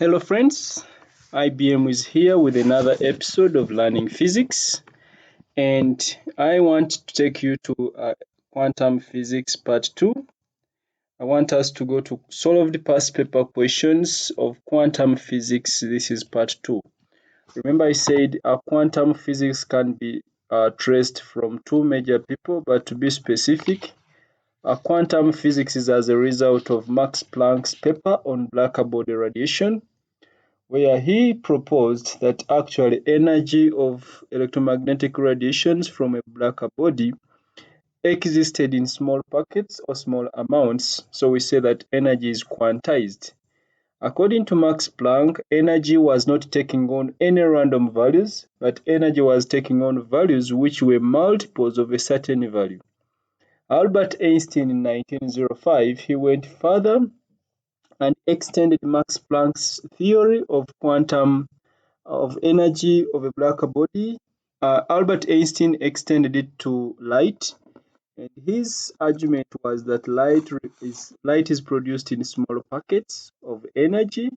Hello friends, IBM is here with another episode of Learning Physics, and I want to take you to Quantum Physics Part 2. I want us to go to solve the past paper questions of quantum physics. This is Part 2. Remember I said quantum physics can be traced from two major people, but to be specific, quantum physics is as a result of Max Planck's paper on black body radiation, where he proposed that actually energy of electromagnetic radiations from a black body existed in small packets or small amounts, so we say that energy is quantized. According to Max Planck, energy was not taking on any random values, but energy was taking on values which were multiples of a certain value. Albert Einstein in 1905, he went further and extended Max Planck's theory of quantum of energy of a black body. Albert Einstein extended it to light, and his argument was that light is produced in small packets of energy,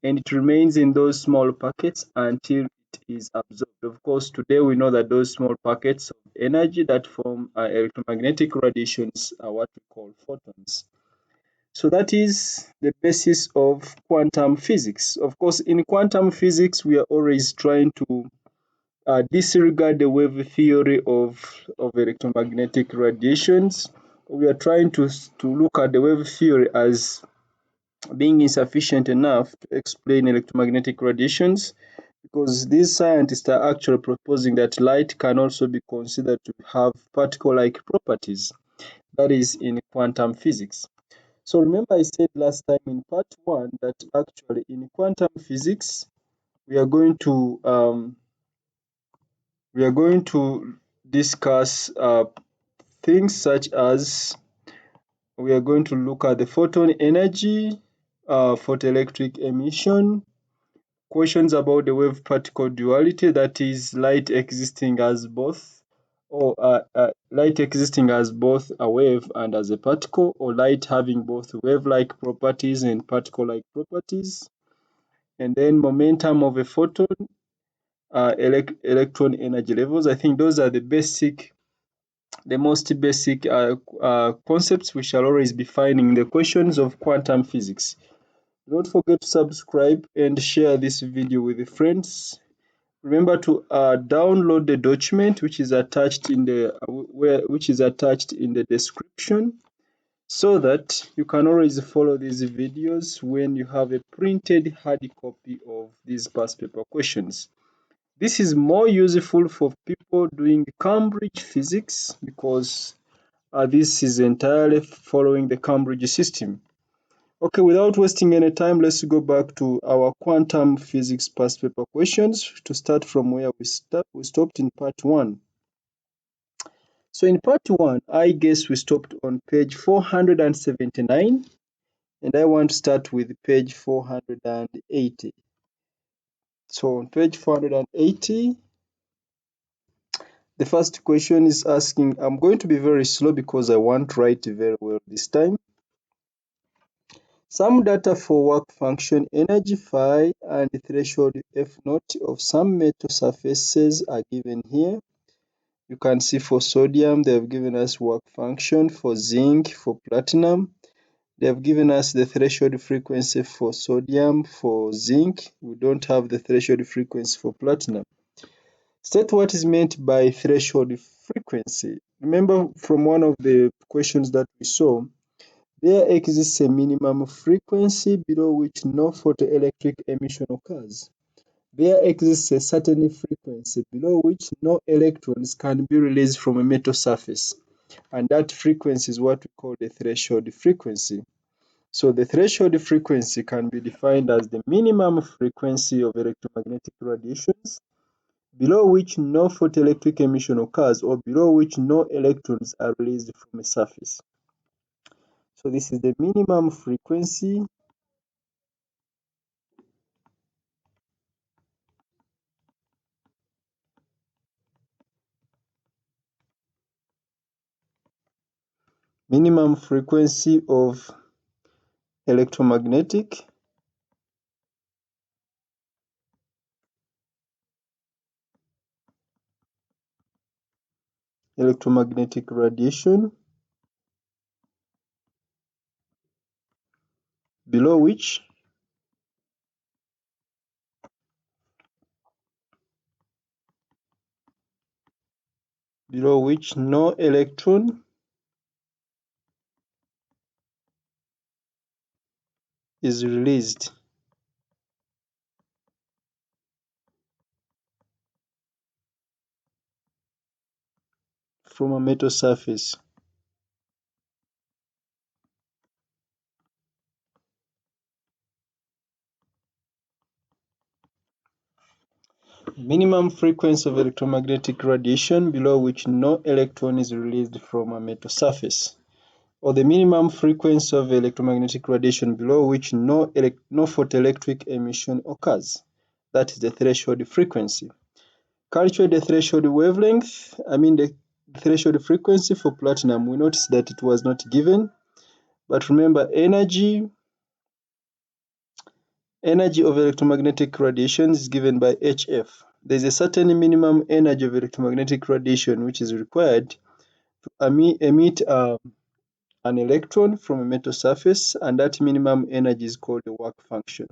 and it remains in those small packets until it is absorbed. Of course, today we know that those small packets of energy that form electromagnetic radiations are what we call photons. So that is the basis of quantum physics. Of course, in quantum physics, we are always trying to disregard the wave theory of electromagnetic radiations. We are trying to look at the wave theory as being insufficient enough to explain electromagnetic radiations, because these scientists are actually proposing that light can also be considered to have particle-like properties, that is in quantum physics. So remember I said last time in part 1 that actually in quantum physics we are going to discuss things such as we are going to look at the photon energy, photoelectric emission, questions about the wave particle duality, that is light existing as both a wave and as a particle, or light having both wave-like properties and particle-like properties, and then momentum of a photon, electron energy levels. I think those are the most basic concepts we shall always be finding in the questions of quantum physics. Don't forget to subscribe and share this video with your friends. Remember to download the document which is attached in the description, so that you can always follow these videos when you have a printed hard copy of these past paper questions. This is more useful for people doing Cambridge physics, because this is entirely following the Cambridge system. Okay, without wasting any time, let's go back to our quantum physics past paper questions to start from where we stopped in part 1. So in part 1, I guess we stopped on page 479, and I want to start with page 480. So on page 480, the first question is asking, I'm going to be very slow because I want to write very well this time. Some data for work function energy phi and threshold F naught of some metal surfaces are given here. You can see for sodium, they have given us work function. For zinc, for platinum, they have given us the threshold frequency for sodium. For zinc, we don't have the threshold frequency for platinum. State what is meant by threshold frequency. Remember from one of the questions that we saw, there exists a minimum frequency below which no photoelectric emission occurs. There exists a certain frequency below which no electrons can be released from a metal surface, and that frequency is what we call the threshold frequency. So the threshold frequency can be defined as the minimum frequency of electromagnetic radiations below which no photoelectric emission occurs, or below which no electrons are released from a surface. So this is the minimum frequency of electromagnetic electromagnetic radiation, below which no electron is released from a metal surface. Minimum frequency of electromagnetic radiation below which no electron is released from a metal surface, or the minimum frequency of electromagnetic radiation below which no photoelectric emission occurs. That is the threshold frequency. Calculate the threshold wavelength, the threshold frequency for platinum. We notice that it was not given, but remember energy of electromagnetic radiation is given by HF. There is a certain minimum energy of electromagnetic radiation which is required to emit an electron from a metal surface, and that minimum energy is called the work function.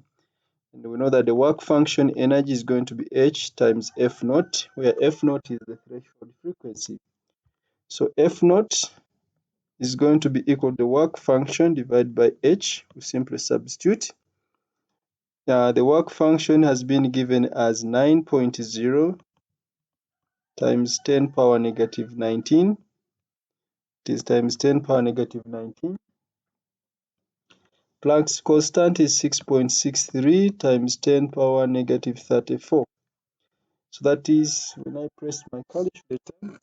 And we know that the work function energy is going to be H times F naught, where F naught is the threshold frequency. So F naught is going to be equal to the work function divided by H. We simply substitute. The work function has been given as 9.0 times 10 power negative 19. It is times 10 power negative 19. Planck's constant is 6.63 times 10 power negative 34. So that is, when I press my calculator,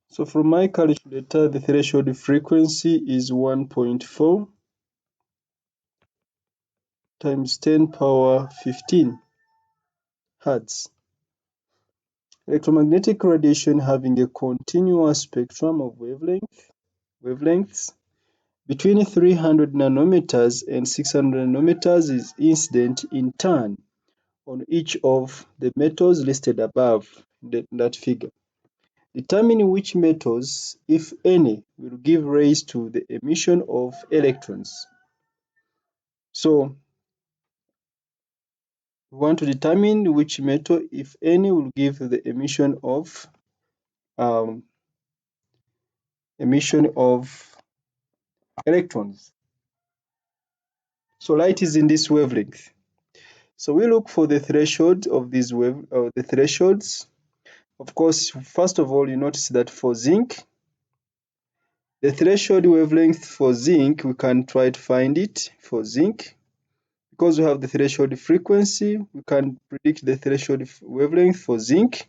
so from my calculator, the threshold frequency is 1.4 times 10 power 15 Hertz. Electromagnetic radiation having a continuous spectrum of wavelengths between 300 nanometers and 600 nanometers is incident in turn on each of the metals listed above in that figure. Determine which metals, if any, will give rise to the emission of electrons. So we want to determine which metal, if any, will give the emission of electrons. So light is in this wavelength. So we look for the threshold of these the thresholds. Of course, first of all, you notice that for zinc, the threshold wavelength for zinc, we can try to find it for zinc. Because we have the threshold frequency, we can predict the threshold wavelength for zinc.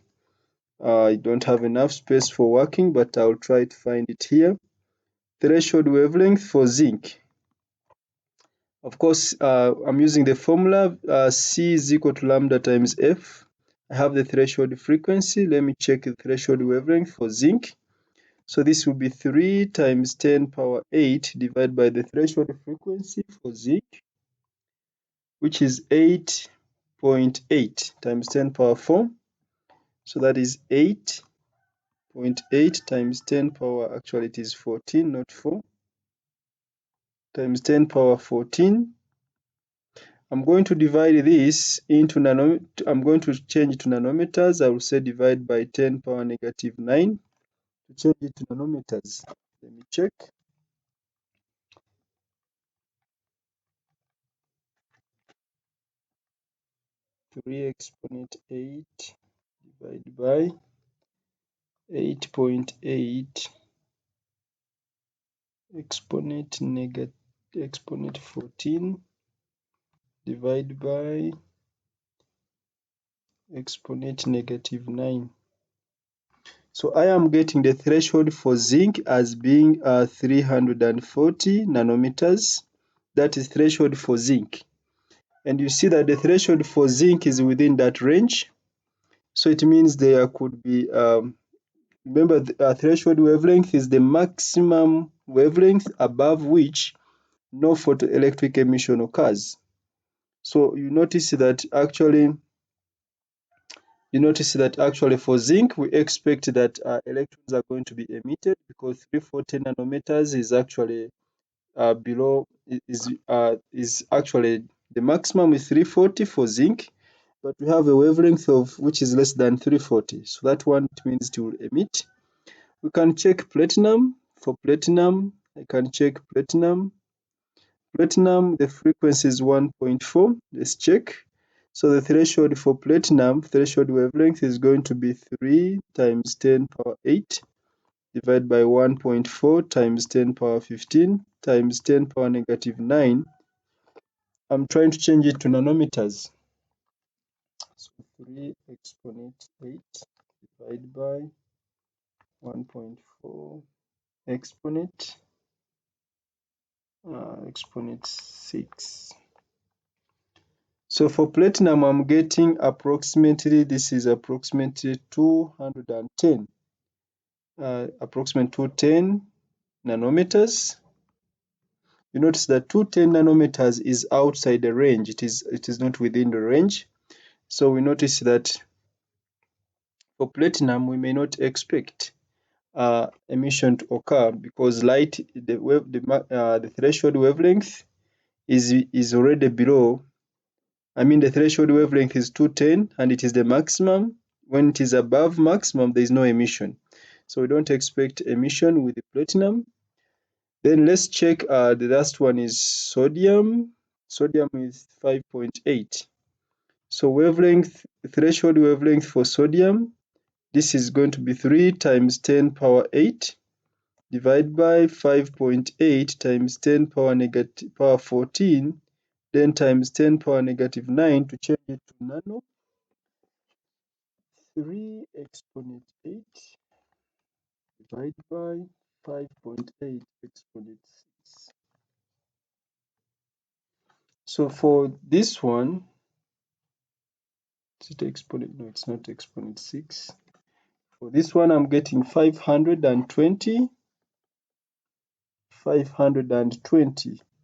I don't have enough space for working, but I'll try to find it here. Threshold wavelength for zinc. Of course, I'm using the formula C is equal to lambda times F. I have the threshold frequency. Let me check the threshold wavelength for zinc. So this will be 3 times 10 power 8 divided by the threshold frequency for zinc, which is 8.8 times 10 power 4. So that is 8.8 times 10 power, actually it is 14, not 4, times 10 power 14. I'm going to divide this into I'm going to change it to nanometers. I will say divide by 10 power negative 9 to change it to nanometers. Let me check. Three exponent 8 divided by 8.8 exponent 14 divided by exponent negative 9. So I am getting the threshold for zinc as being 340 nanometers. That is threshold for zinc. And you see that the threshold for zinc is within that range. So it means there could be, remember, the threshold wavelength is the maximum wavelength above which no photoelectric emission occurs. So you notice that actually for zinc we expect that electrons are going to be emitted because 340 nanometers is actually below is actually the maximum is 340 for zinc, but we have a wavelength of which is less than 340. So that one, it means it will emit. We can check platinum. For platinum, I can check platinum. Platinum, the frequency is 1.4. Let's check. So the threshold for platinum, threshold wavelength is going to be 3 times 10 power 8 divided by 1.4 times 10 power 15 times 10 power negative 9. I'm trying to change it to nanometers. So 3 exponent 8 divided by 1.4 exponent exponent 6. So for platinum, I'm getting approximately, this is approximately 210, approximately 210 nanometers. You notice that 210 nanometers is outside the range. It is not within the range. So we notice that for platinum, we may not expect emission to occur because light, the threshold wavelength is already below. I mean, the threshold wavelength is 210 and it is the maximum. When it is above maximum, there is no emission. So we don't expect emission with the platinum. Then let's check the last one is sodium. Sodium is 5.8. So wavelength, threshold wavelength for sodium, this is going to be 3 times 10 power 8 divided by 5.8 times 10 power 14, then times 10 power negative 9 to change it to nano. 3 exponent 8 divided by 5.8 exponent 6. So for this one, is it exponent? No, it's not exponent 6. For this one, I'm getting 520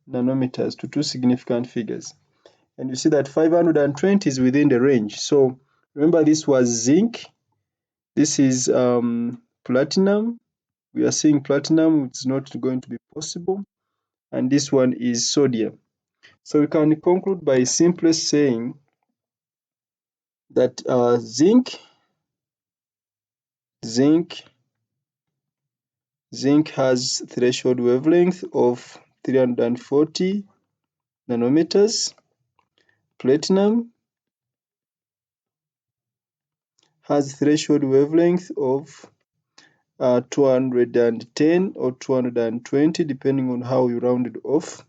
nanometers to two significant figures. And you see that 520 is within the range. So remember, this was zinc. This is platinum. We are seeing platinum, it's not going to be possible. And this one is sodium. So we can conclude by simply saying that zinc has threshold wavelength of 340 nanometers. Platinum has threshold wavelength of 210 or 220 depending on how you round it off.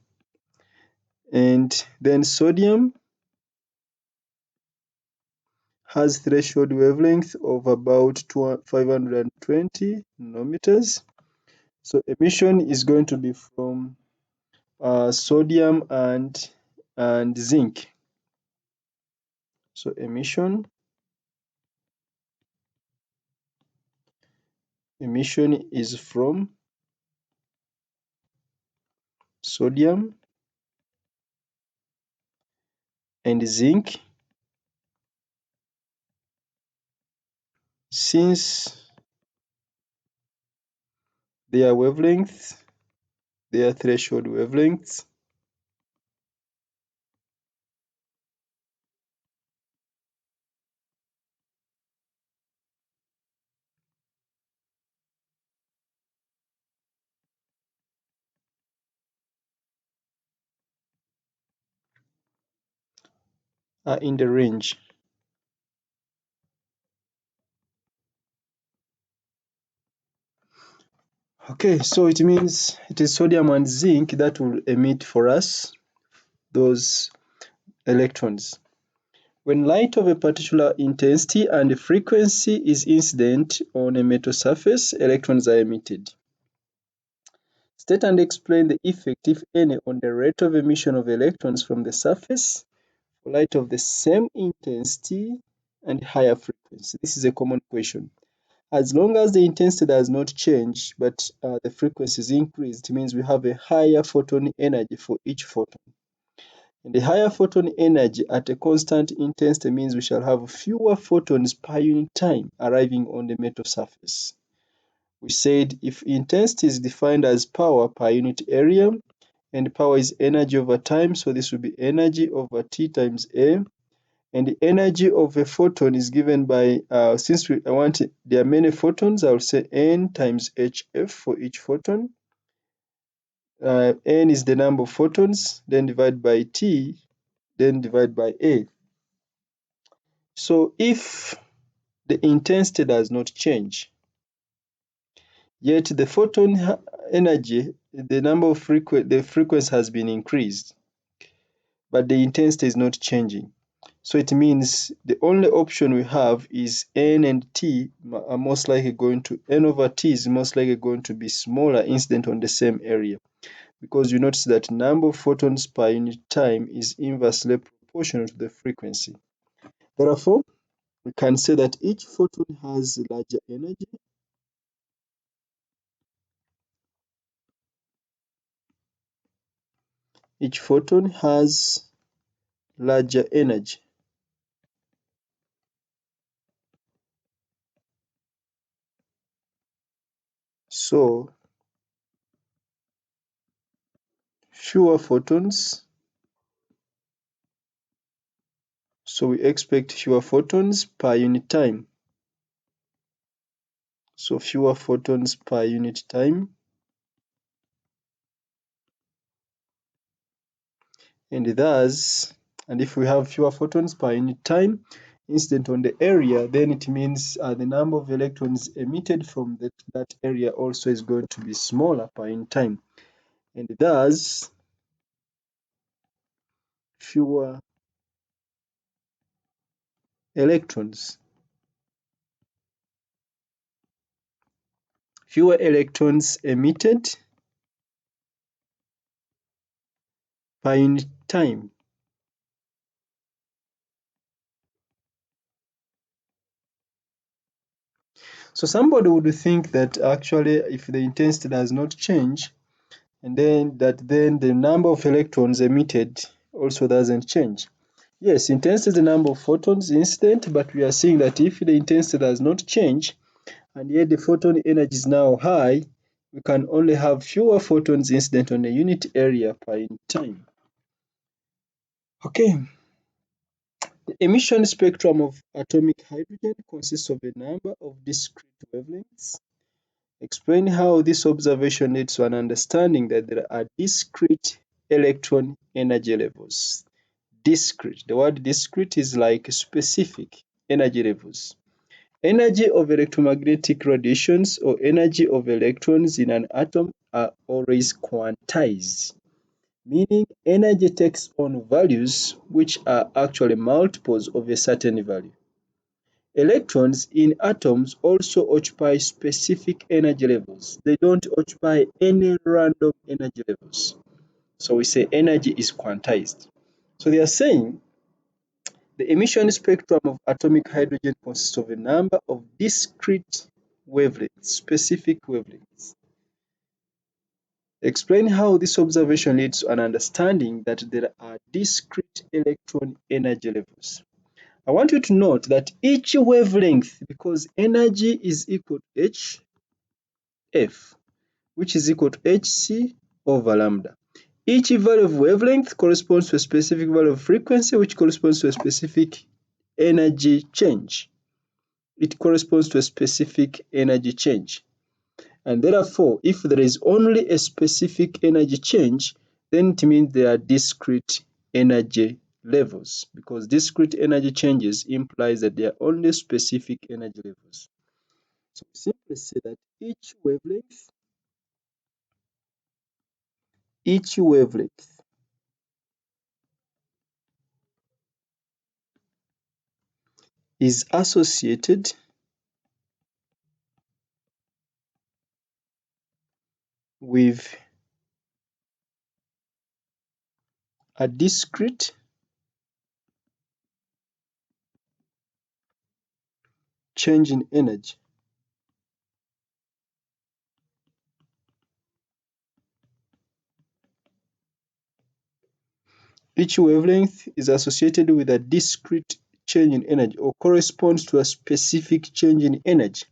And then sodium has threshold wavelength of about 520 nanometers. So emission is going to be from sodium and zinc. So emission is from sodium and zinc, since their threshold wavelengths are in the range. Okay, so it means it is sodium and zinc that will emit for us those electrons. When light of a particular intensity and frequency is incident on a metal surface, electrons are emitted. State and explain the effect, if any, on the rate of emission of electrons from the surface for light of the same intensity and higher frequency. This is a common question. As long as the intensity does not change, but the frequency is increased, it means we have a higher photon energy for each photon. And the higher photon energy at a constant intensity means we shall have fewer photons per unit time arriving on the metal surface. We said if intensity is defined as power per unit area, and power is energy over time, so this will be energy over T times A. And the energy of a photon is given by, there are many photons, I will say N times HF for each photon. N is the number of photons, then divide by T, then divide by A. So if the intensity does not change, yet the photon energy, the frequency has been increased, but the intensity is not changing. So it means the only option we have is N and T are most likely going to, N over T is most likely going to be smaller incident on the same area, because you notice that number of photons per unit time is inversely proportional to the frequency. Therefore, we can say that each photon has larger energy. Each photon has larger energy. So fewer photons. So we expect fewer photons per unit time. So fewer photons per unit time. And if we have fewer photons per unit time incident on the area, then it means the number of electrons emitted from that area also is going to be smaller per unit time. And thus, fewer electrons. Fewer electrons emitted per unit time. So somebody would think that actually if the intensity does not change, and then the number of electrons emitted also doesn't change. Yes, intensity is the number of photons incident, but we are seeing that if the intensity does not change, and yet the photon energy is now high, we can only have fewer photons incident on a unit area per unit time. Okay, the emission spectrum of atomic hydrogen consists of a number of discrete wavelengths. Explain how this observation leads to an understanding that there are discrete electron energy levels. Discrete. The word discrete is like specific energy levels. Energy of electromagnetic radiations or energy of electrons in an atom are always quantized, meaning energy takes on values which are actually multiples of a certain value. Electrons in atoms also occupy specific energy levels. They don't occupy any random energy levels. So we say energy is quantized. So they are saying the emission spectrum of atomic hydrogen consists of a number of discrete wavelengths, specific wavelengths. Explain how this observation leads to an understanding that there are discrete electron energy levels. I want you to note that each wavelength, because energy is equal to Hf, which is equal to Hc over lambda. Each value of wavelength corresponds to a specific value of frequency, which corresponds to a specific energy change. It corresponds to a specific energy change. And therefore, if there is only a specific energy change, then it means there are discrete energy levels, because discrete energy changes implies that there are only specific energy levels. So we simply say that each wavelength is associated with a discrete change in energy. Each wavelength is associated with a discrete change in energy or corresponds to a specific change in energy.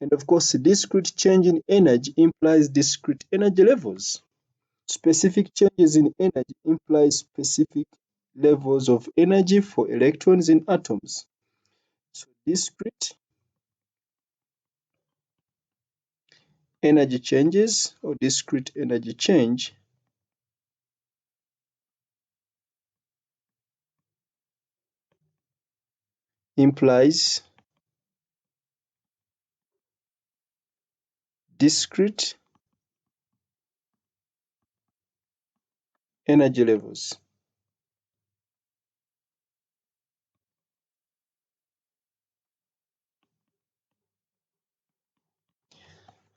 And of course, discrete change in energy implies discrete energy levels. Specific changes in energy imply specific levels of energy for electrons in atoms. So discrete energy changes or discrete energy change implies discrete energy levels.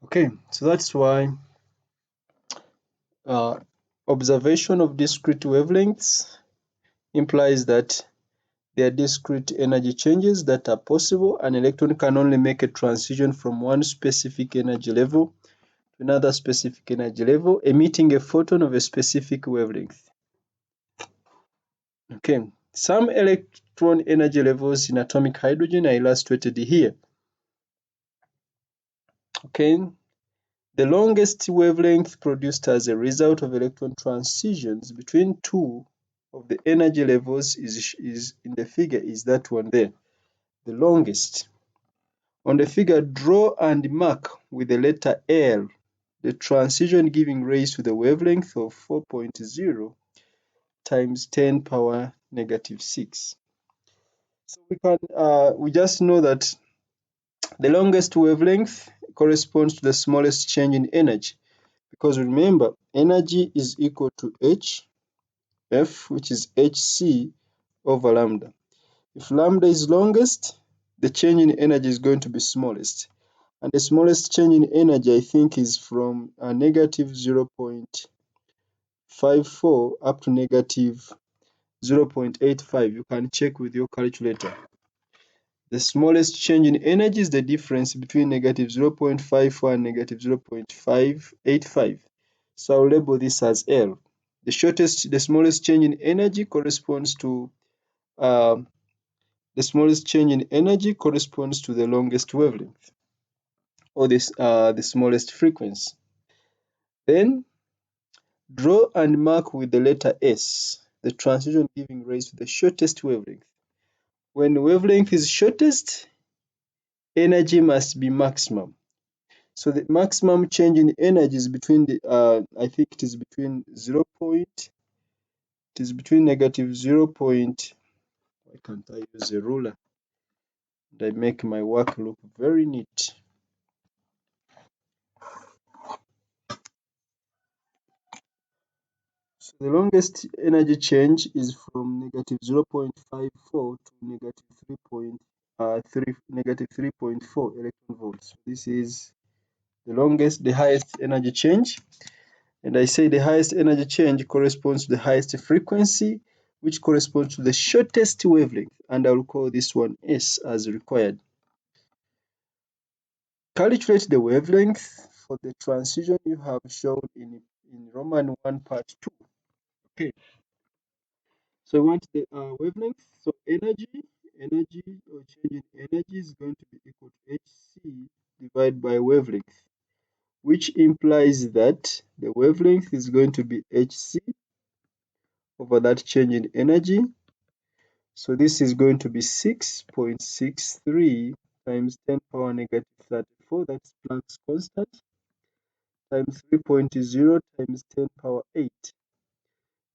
Okay, so that's why uh, observation of discrete wavelengths implies that there are discrete energy changes that are possible. An electron can only make a transition from one specific energy level to another specific energy level, emitting a photon of a specific wavelength. Okay, some electron energy levels in atomic hydrogen are illustrated here. Okay, the longest wavelength produced as a result of electron transitions between two of the energy levels is in the figure is that one there, the longest. On the figure, draw and mark with the letter L the transition giving rise to the wavelength of 4.0 times 10 power negative 6. So we just know that the longest wavelength corresponds to the smallest change in energy, because remember, energy is equal to F, which is Hc over lambda. If lambda is longest, the change in energy is going to be smallest. And the smallest change in energy, I think, is from negative 0.54 up to negative 0.85. You can check with your calculator. The smallest change in energy is the difference between negative 0.54 and negative 0.585. So I'll label this as L. The smallest change in energy corresponds to uh, the smallest change in energy corresponds to the longest wavelength, or the smallest frequency. Then draw and mark with the letter S the transition giving rise to the shortest wavelength. When the wavelength is shortest, energy must be maximum. So the maximum change in energy is between I think it is between negative 0. Why can't I use a ruler? And I make my work look very neat. So the longest energy change is from negative 0.54 to negative 3.4 electron volts. This is the highest energy change. And I say the highest energy change corresponds to the highest frequency, which corresponds to the shortest wavelength. And I will call this one S as required. Calculate the wavelength for the transition you have shown in Roman 1 part 2. Okay. So we want the wavelength. So energy or change in energy is going to be equal to Hc divided by wavelength, which implies that the wavelength is going to be Hc over that change in energy. So this is going to be 6.63 times 10 power negative 34, that's Planck's constant, times 3.0 times 10 power 8.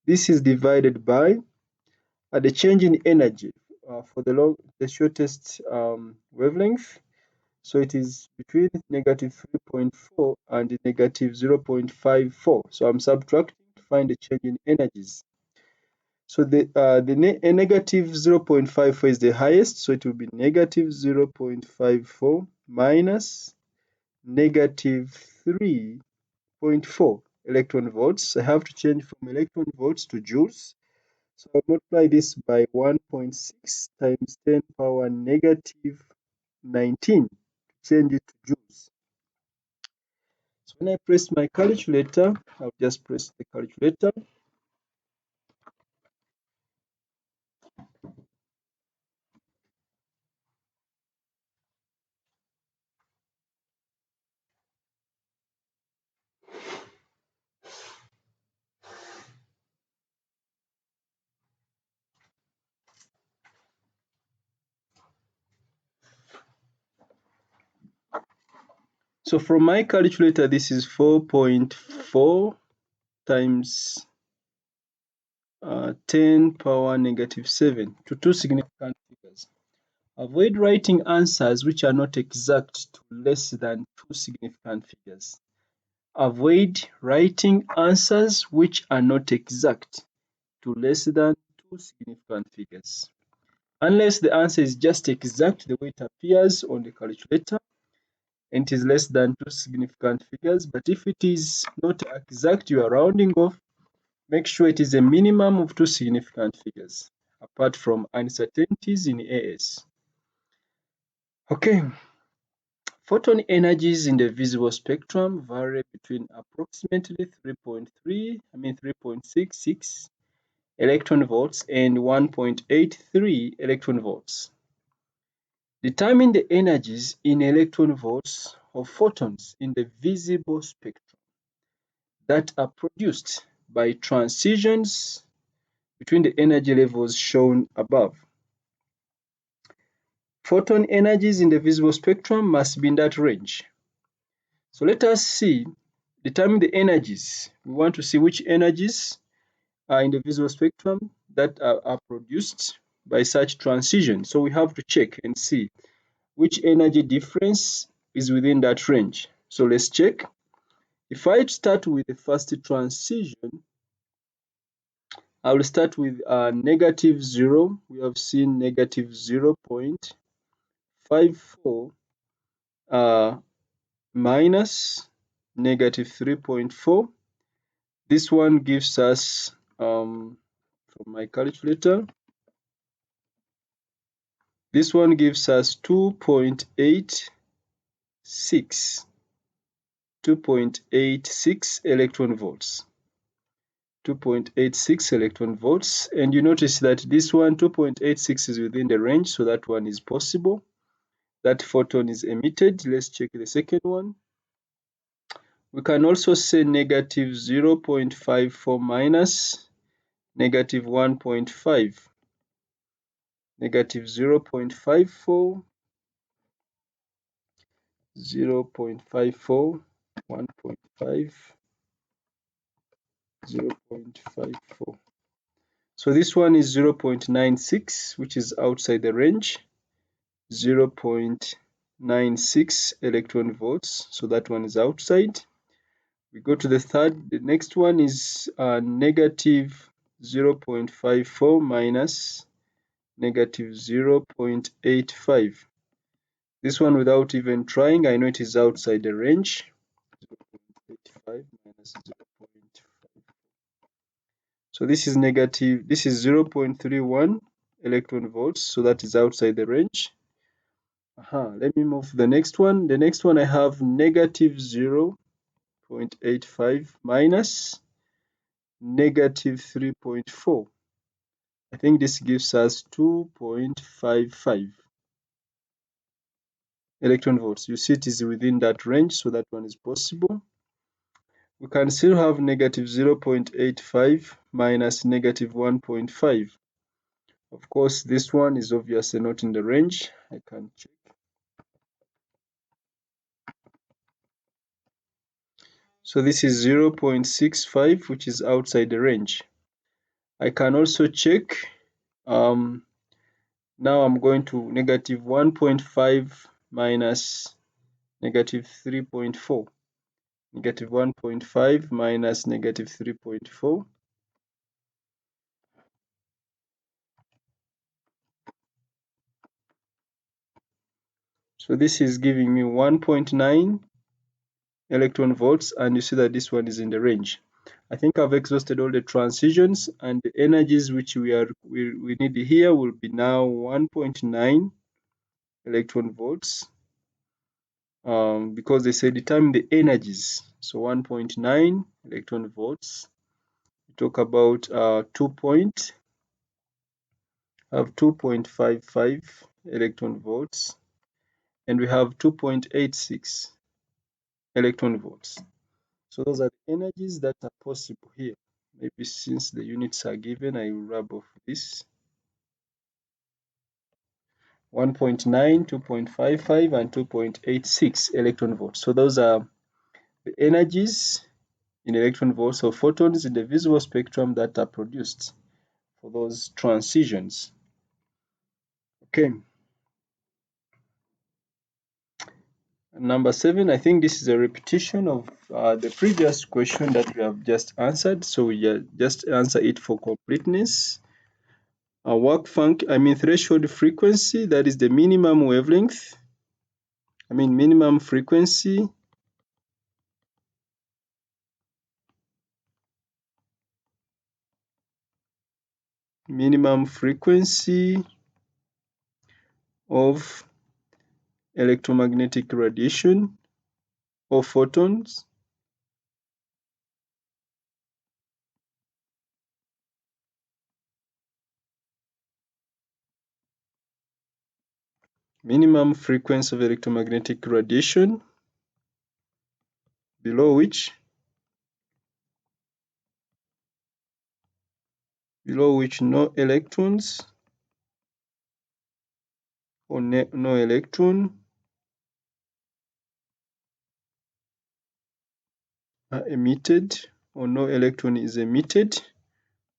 This is divided by the change in energy for the shortest wavelength. So it is between negative 3.4 and negative 0.54. So I'm subtracting to find the change in energies. So the negative 0.54 is the highest, so it will be negative 0.54 minus negative 3.4 electron volts. I have to change from electron volts to joules. So I multiply this by 1.6 times 10 power negative 19 to change it to joules. So when I press my calculator, I'll just press the calculator. So from my calculator, this is 4.4 times 10 power negative 7 to two significant figures. Avoid writing answers which are not exact to less than two significant figures. Avoid writing answers which are not exact to less than two significant figures. Unless the answer is just exact the way it appears on the calculator and it is less than two significant figures, but if it is not exact, you are rounding off, make sure it is a minimum of two significant figures, apart from uncertainties in AS. Okay, photon energies in the visible spectrum vary between approximately 3.66 electron volts and 1.83 electron volts. Determine the energies in electron volts of photons in the visible spectrum that are produced by transitions between the energy levels shown above. Photon energies in the visible spectrum must be in that range. So let us see, determine the energies. We want to see which energies are in the visible spectrum that are produced by such transition. So we have to check and see which energy difference is within that range. So let's check. If I start with the first transition, I will start with negative 0. We have seen negative 0.54 minus negative 3.4. This one gives us, from my calculator, this one gives us 2.86 electron volts. 2.86 electron volts, and you notice that this one 2.86 is within the range, so that one is possible. That photon is emitted. Let's check the second one. We can also say negative 0.54 minus negative 1.5. Negative 0.54, 0.54, 1.5, 0.54. So this one is 0.96, which is outside the range. 0.96 electron volts, so that one is outside. We go to the third. The next one is negative 0.54 minus negative 0.85. This one, without even trying, I know it is outside the range. 0.85 minus 0.5. So this is 0.31 electron volts, so that is outside the range. Let me move to the next one. The next one I have negative 0.85 minus negative 3.4. I think this gives us 2.55 electron volts. You see it is within that range, so that one is possible. We can still have negative 0.85 minus negative 1.5. Of course, this one is obviously not in the range. I can check. So this is 0.65, which is outside the range. I can also check. Now I'm going to negative 1.5 minus negative 3.4. Negative 1.5 minus negative 3.4. So this is giving me 1.9 electron volts, and you see that this one is in the range. I think I've exhausted all the transitions, and the energies which we need here will be now 1.9 electron volts, because they say determine the energies. So 1.9 electron volts. We talk about 2.55 electron volts, and we have 2.86 electron volts. So those are the energies that are possible here. Maybe since the units are given, I will rub off this. 1.9, 2.55, and 2.86 electron volts. So those are the energies in electron volts of photons in the visible spectrum that are produced for those transitions. Okay. Number 7, I think this is a repetition of the previous question that we have just answered. So we just answer it for completeness. Threshold frequency, that is the minimum wavelength. Minimum frequency of electromagnetic radiation of photons minimum frequency of electromagnetic radiation below which no electrons or no electron are emitted, or no electron is emitted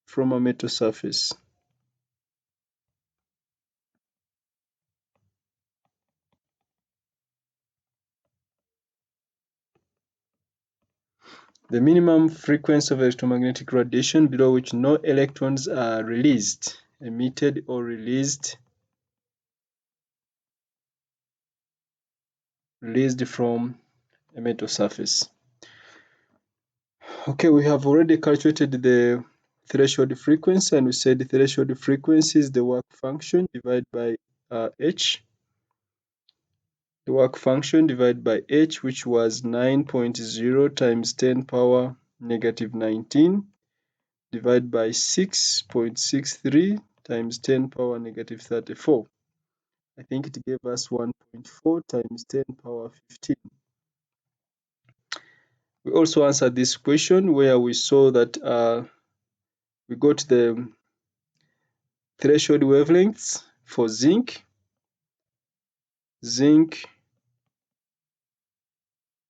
from a metal surface. The minimum frequency of electromagnetic radiation below which no electrons are emitted or released from a metal surface. Okay, we have already calculated the threshold frequency, and we said the threshold frequency is the work function divided by h. The work function divided by h, which was 9.0 times 10 power negative 19, divided by 6.63 times 10 power negative 34. I think it gave us 1.4 times 10 power 15. We also answered this question where we saw that we got the threshold wavelengths for zinc.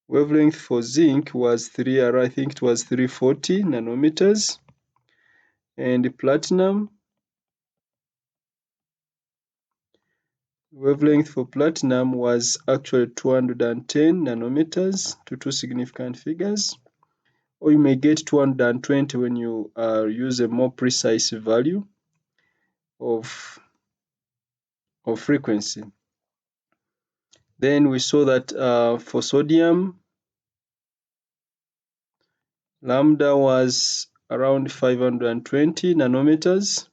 Wavelength for zinc was 340 nanometers, and platinum, wavelength for platinum was actually 210 nanometers to two significant figures, or you may get 220 when you use a more precise value of frequency. Then we saw that for sodium, lambda was around 520 nanometers.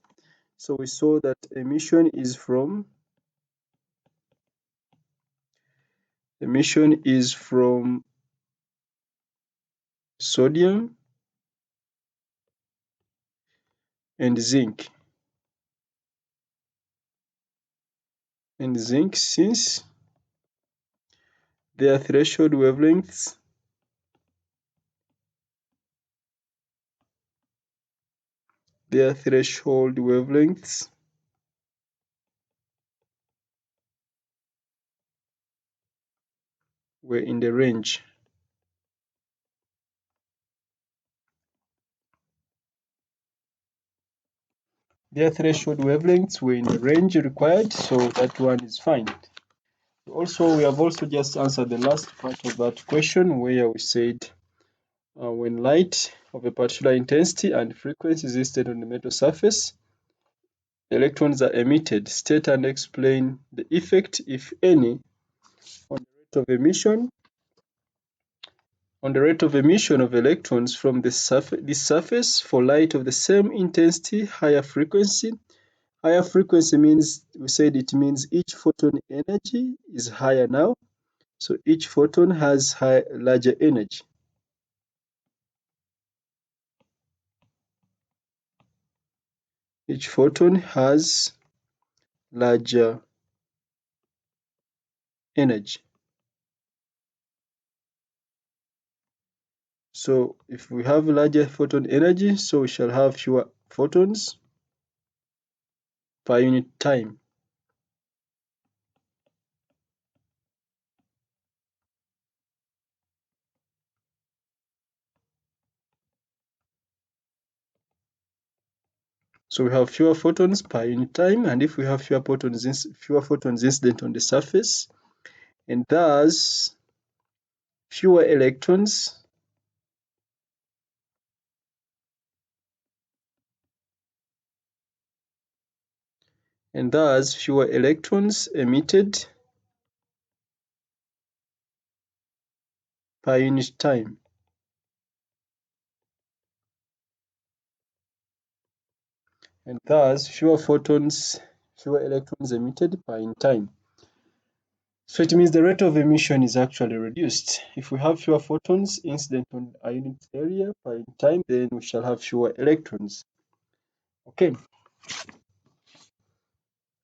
So we saw that emission is from sodium and zinc. Since their threshold wavelengths were in the range. Their threshold wavelengths were in the range required, so that one is fine. Also, we have also just answered the last part of that question where we said when light of a particular intensity and frequency is incident on the metal surface, electrons are emitted. State and explain the effect, if any, on the rate of emission of electrons from this surface for light of the same intensity, higher frequency. Higher frequency means, we said it means each photon energy is higher now. So each photon has larger energy. Each photon has larger energy. So if we have larger photon energy, so we shall have fewer photons per unit time. So we have fewer photons per unit time, and if we have fewer photons incident on the surface, and thus fewer electrons emitted per unit time. And thus fewer electrons emitted per unit time. So it means the rate of emission is actually reduced. If we have fewer photons incident on a unit area per unit time, then we shall have fewer electrons. Okay.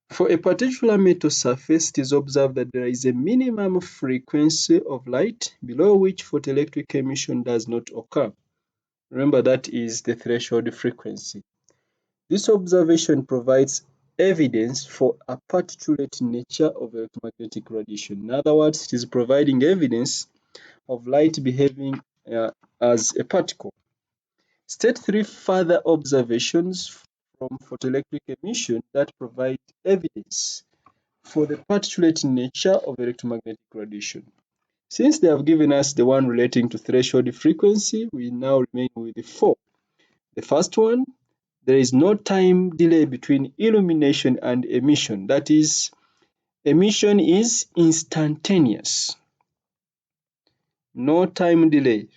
For a particular metal surface, it is observed that there is a minimum frequency of light below which photoelectric emission does not occur. Remember, that is the threshold frequency. This observation provides evidence for a particulate nature of electromagnetic radiation. In other words, it is providing evidence of light behaving as a particle. State 3 further observations from photoelectric emission that provide evidence for the particulate nature of electromagnetic radiation. Since they have given us the one relating to threshold frequency, we now remain with the 4. The first one, there is no time delay between illumination and emission. That is, emission is instantaneous. No time delay.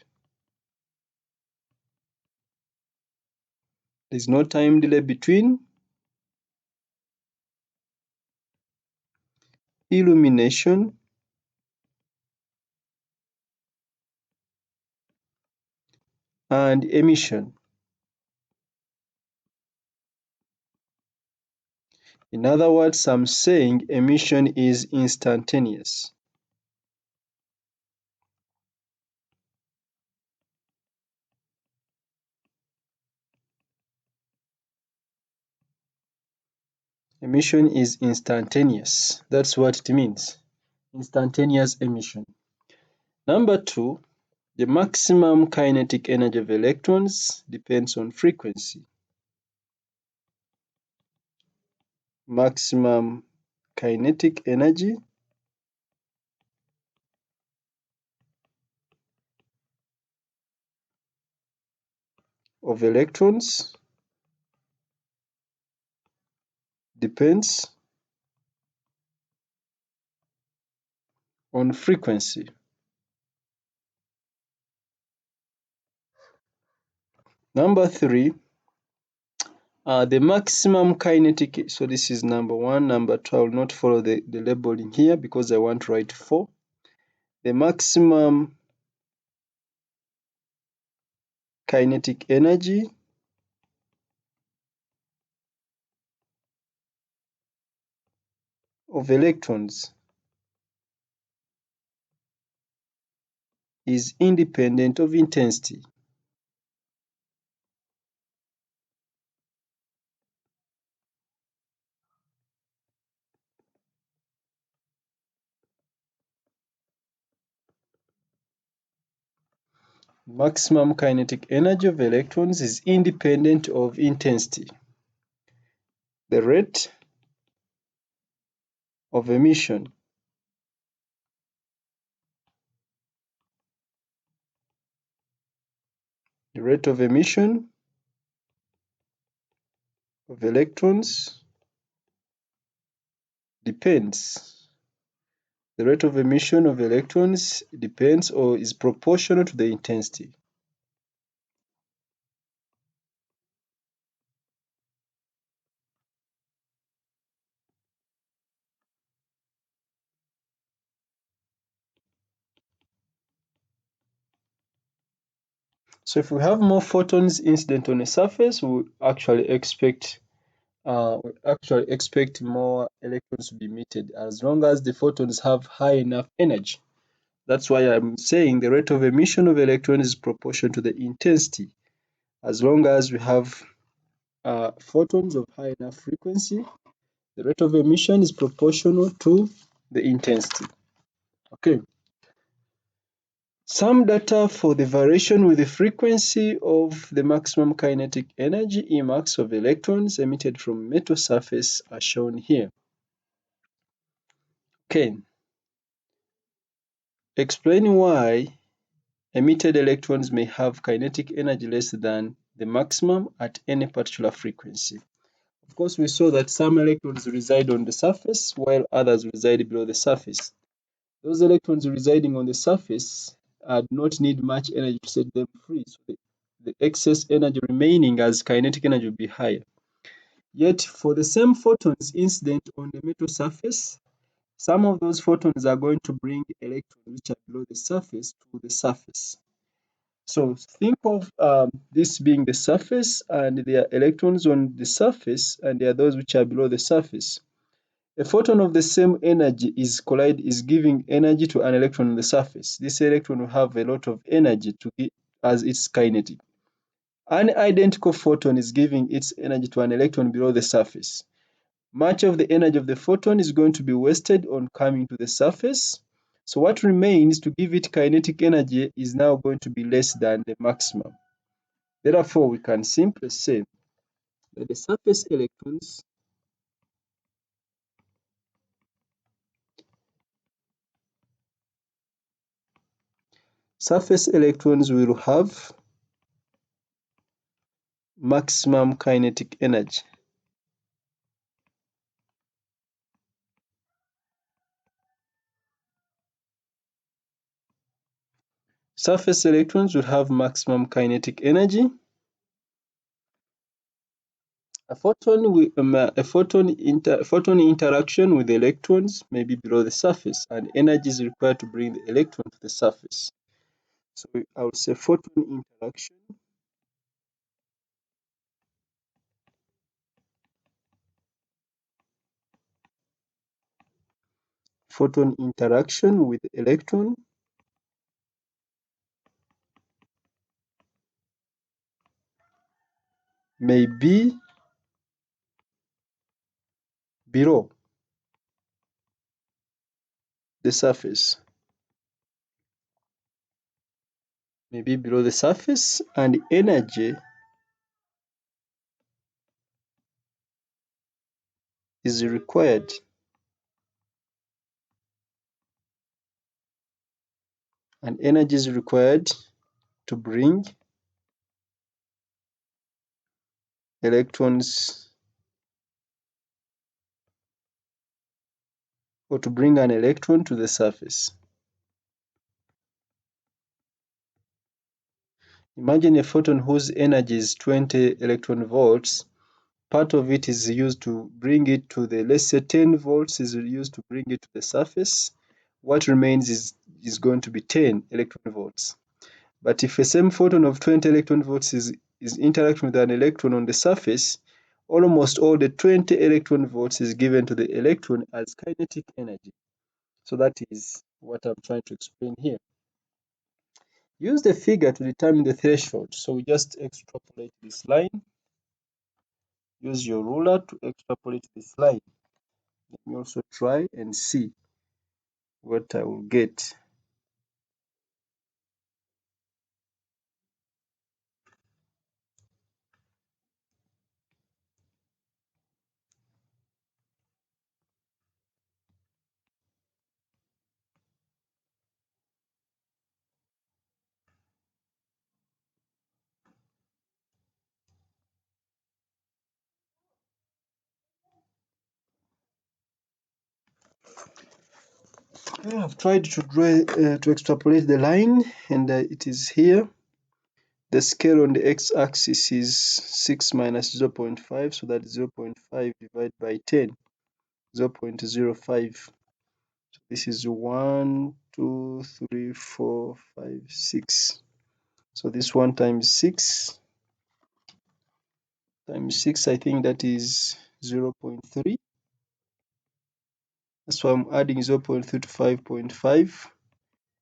There is no time delay between illumination and emission. In other words, I'm saying emission is instantaneous. Emission is instantaneous. That's what it means. Instantaneous emission. Number 2, the maximum kinetic energy of electrons depends on frequency. Maximum kinetic energy of electrons depends on frequency. Number 3, the maximum kinetic, so this is number 1, number 2, I will not follow the labeling here because I want to write 4. The maximum kinetic energy of electrons is independent of intensity. Maximum kinetic energy of electrons is independent of intensity. The rate of emission of electrons depends. The rate of emission of electrons depends or is proportional to the intensity. So if we have more photons incident on a surface, we actually expect more electrons to be emitted as long as the photons have high enough energy. That's why I'm saying the rate of emission of electrons is proportional to the intensity. As long as we have photons of high enough frequency, the rate of emission is proportional to the intensity. Okay. Some data for the variation with the frequency of the maximum kinetic energy Emax of electrons emitted from metal surface are shown here. Okay, explain why emitted electrons may have kinetic energy less than the maximum at any particular frequency. Of course, we saw that some electrons reside on the surface while others reside below the surface. Those electrons residing on the surface do not need much energy to set them free, so the excess energy remaining as kinetic energy will be higher. Yet, for the same photons incident on the metal surface, some of those photons are going to bring electrons which are below the surface to the surface. So think of this being the surface, and there are electrons on the surface, and there are those which are below the surface. A photon of the same energy is giving energy to an electron on the surface. This electron will have a lot of energy as its kinetic. An identical photon is giving its energy to an electron below the surface. Much of the energy of the photon is going to be wasted on coming to the surface. So what remains to give it kinetic energy is now going to be less than the maximum. Therefore, we can simply say that the surface electrons will have maximum kinetic energy. Surface electrons will have maximum kinetic energy. Photon interaction with electrons may be below the surface, and energy is required to bring the electron to the surface. So I would say photon interaction with electron may be below the surface. And energy is required to bring electrons, or to bring an electron to the surface. Imagine a photon whose energy is 20 electron volts. Part of it is used to bring it to let's say 10 volts is used to bring it to the surface. What remains is going to be 10 electron volts. But if a same photon of 20 electron volts is interacting with an electron on the surface, almost all the 20 electron volts is given to the electron as kinetic energy. So that is what I'm trying to explain here. Use the figure to determine the threshold. So we just extrapolate this line. Use your ruler to extrapolate this line. Let me also try and see what I will get. I've tried to to extrapolate the line, and it is here. The scale on the x-axis is 6 minus 0.5, so that is 0.5 divided by 10, 0.05. So this is 1, 2, 3, 4, 5, 6. So this 1 times 6 times 6, I think that is 0.3. That's why I'm adding 0.3 to 5.5,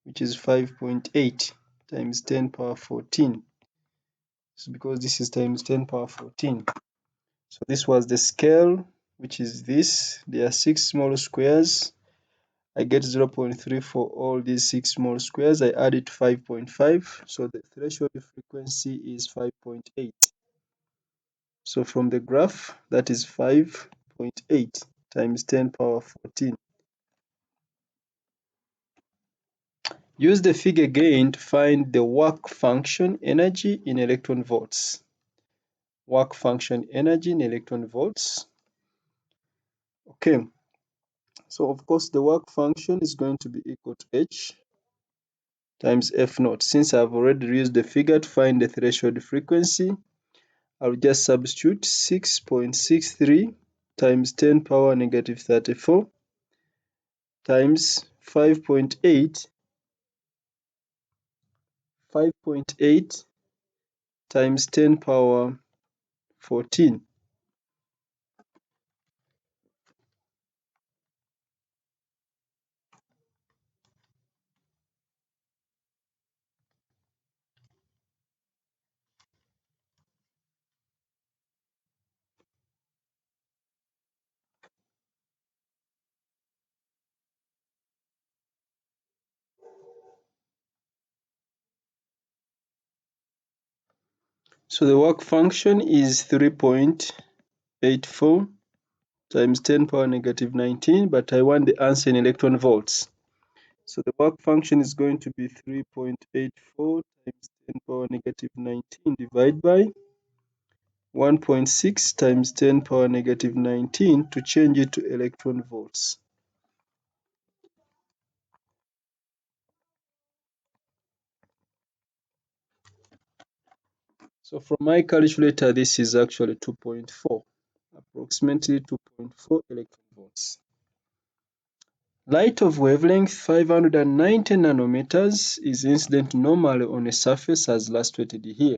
which is 5.8 times 10 power 14. So because this is times 10 power 14. So this was the scale, which is this. There are 6 small squares. I get 0.3 for all these 6 small squares. I add it to 5.5, so the threshold frequency is 5.8. So from the graph, that is 5.8 times 10 power 14. Use the figure again to find the work function energy in electron volts. Work function energy in electron volts. Okay, so of course the work function is going to be equal to H times F naught. Since I've already used the figure to find the threshold frequency, I'll just substitute 6.63 times 10 power negative 34 times 5.8 times 10 power 14. So the work function is 3.84 times 10 power negative 19, but I want the answer in electron volts. So the work function is going to be 3.84 times 10 power negative 19 divided by 1.6 times 10 power negative 19 to change it to electron volts. So from my calculator, this is actually 2.4, approximately 2.4 electron volts. Light of wavelength 590 nanometers is incident normally on a surface as illustrated here.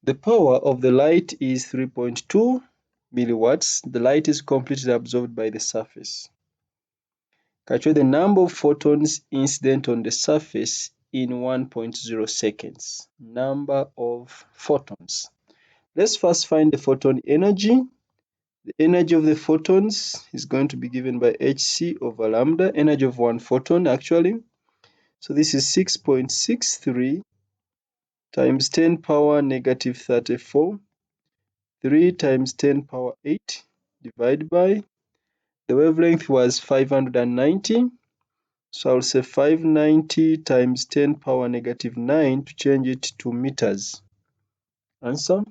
The power of the light is 3.2 milliwatts. The light is completely absorbed by the surface. Calculate the number of photons incident on the surface in 1.0 seconds. Number of photons. Let's first find the photon energy. The energy of the photons is going to be given by hc over lambda, energy of one photon actually. So this is 6.63 times 10 power negative 34, 3 times 10 power 8 divided by, the wavelength was 590. So I'll say 590 times 10 power negative 9 to change it to meters. Answer?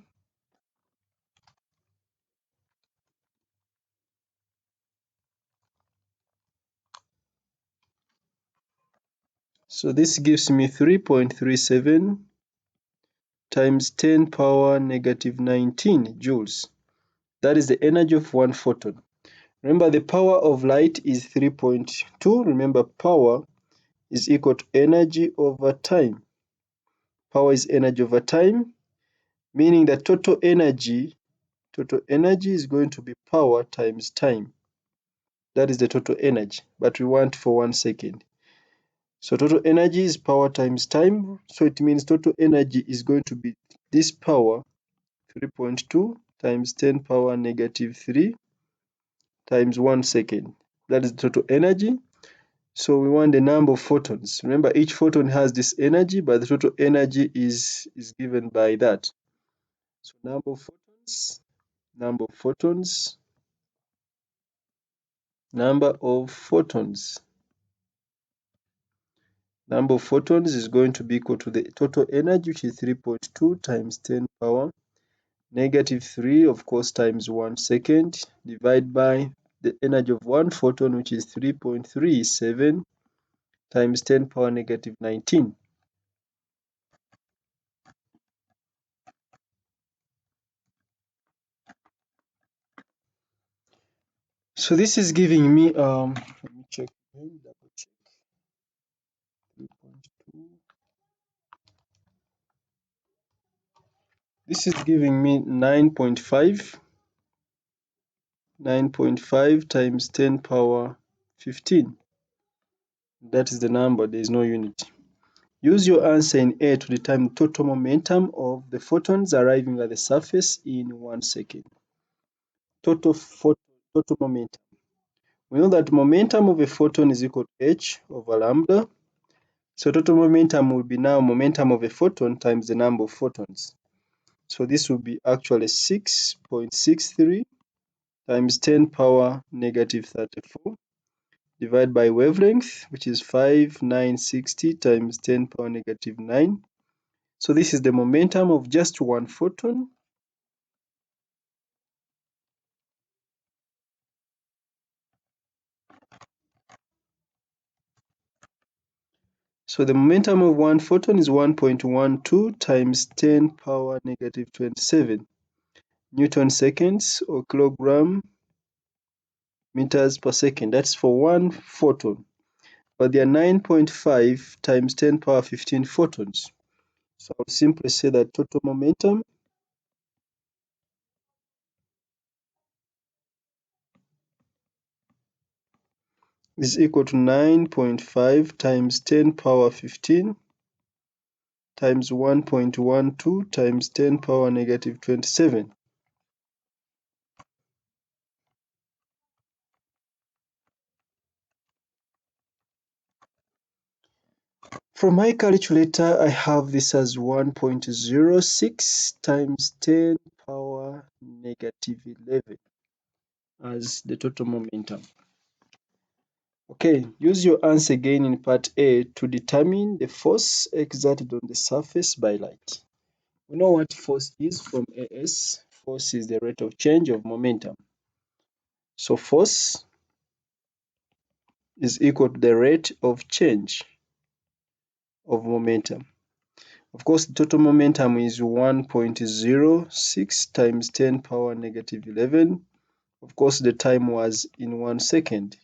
So this gives me 3.37 times 10 power negative 19 joules. That is the energy of one photon. Remember, the power of light is 3.2. Remember, power is equal to energy over time. Power is energy over time, meaning that total energy is going to be power times time. That is the total energy, but we want for 1 second. So total energy is power times time. So it means total energy is going to be this power, 3.2 times 10 power negative 3 times 1 second. That is the total energy. So we want the number of photons. Remember, each photon has this energy, but the total energy is given by that. So number of photons, number of photons, number of photons. Number of photons is going to be equal to the total energy, which is 3.2 times 10 power negative 3, of course, times 1 second, divided by the energy of one photon, which is 3.37 times 10 power negative 19. So this is giving me, let me check, double check, 3.2. This is giving me 9.5 times 10 power 15. That is the number, there is no unit. Use your answer in A to determine total momentum of the photons arriving at the surface in 1 second. Total momentum. We know that momentum of a photon is equal to h over lambda. So total momentum will be now momentum of a photon times the number of photons. So this will be actually 6.63 times 10 power negative 34 divided by wavelength, which is 5960 times 10 power negative 9. So this is the momentum of just one photon. So the momentum of one photon is 1.12 times 10 power negative 27 Newton seconds or kilogram meters per second. That's for one photon. But there are 9.5 times 10 power 15 photons. So I'll simply say that total momentum is equal to 9.5 times 10 power 15 times 1.12 times 10 power negative 27. From my calculator, I have this as 1.06 times 10 power negative 11 as the total momentum. Okay, use your answer again in part A to determine the force exerted on the surface by light. We know what force is from AS. Force is the rate of change of momentum. So force is equal to the rate of change of momentum. Of course, the total momentum is 1.06 times 10 power negative 11. Of course, the time was in 1 second.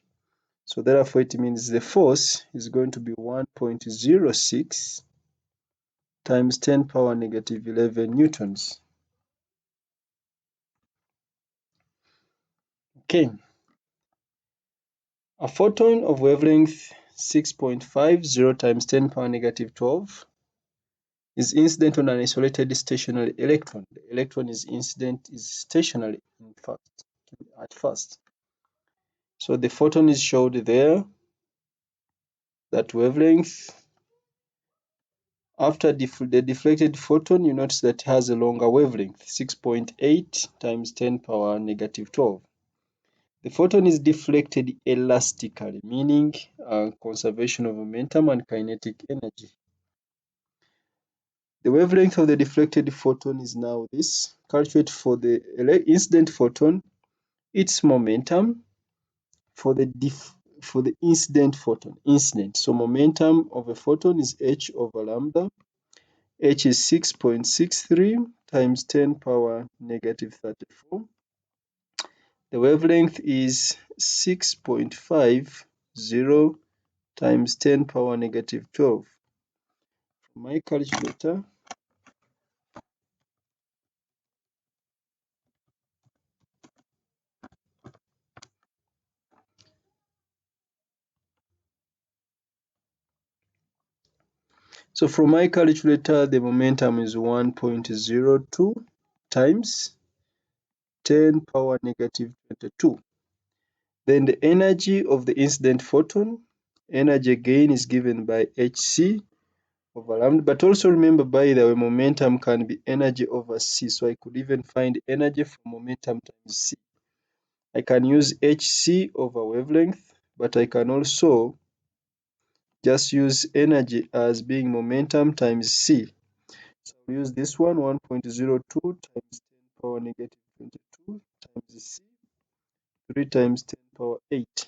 So therefore, it means the force is going to be 1.06 times 10 power negative 11 newtons. Okay. A photon of wavelength 6.50 times 10 power negative 12 is incident on an isolated stationary electron. The electron is stationary at first. So the photon is showed there, that wavelength. After the deflected photon, you notice that it has a longer wavelength, 6.8 times 10 power negative 12. The photon is deflected elastically, meaning conservation of momentum and kinetic energy. The wavelength of the deflected photon is now this. Calculate for the incident photon its momentum for the incident photon. So momentum of a photon is h over lambda. H is 6.63 times 10 power negative 34. The wavelength is 6.50 times 10 power negative 12. From my calculator, the momentum is 1.02 times 10 power negative 22. Then the energy of the incident photon, energy again is given by hc over lambda, but also remember, by the way, momentum can be energy over c, so I could even find energy from momentum times c. I can use hc over wavelength, but I can also just use energy as being momentum times c. So I'll use this one, 1.02 times 10 power negative 22 times c, 3 times 10 power 8.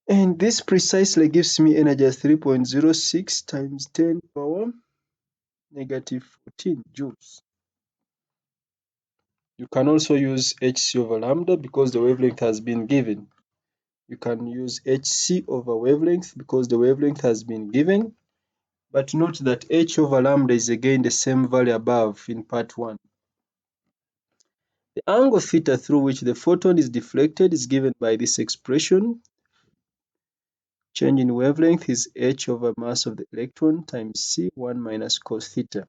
And this precisely gives me energy as 3.06 times 10 power negative 14 joules. You can also use hc over lambda because the wavelength has been given. You can use hc over wavelength because the wavelength has been given. But note that h over lambda is again the same value above in part 1. The angle theta through which the photon is deflected is given by this expression. Change in wavelength is h over mass of the electron times c 1 minus cos theta.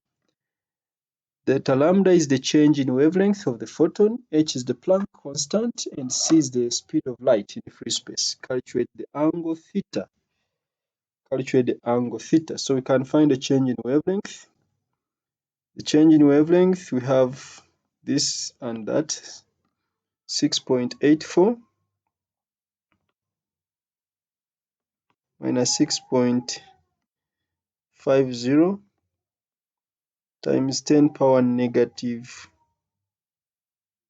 Delta lambda is the change in wavelength of the photon, h is the Planck constant, and c is the speed of light in free space. Calculate the angle theta. So we can find a change in wavelength. The change in wavelength, we have this and that, 6.84 minus 6.50 times 10 power negative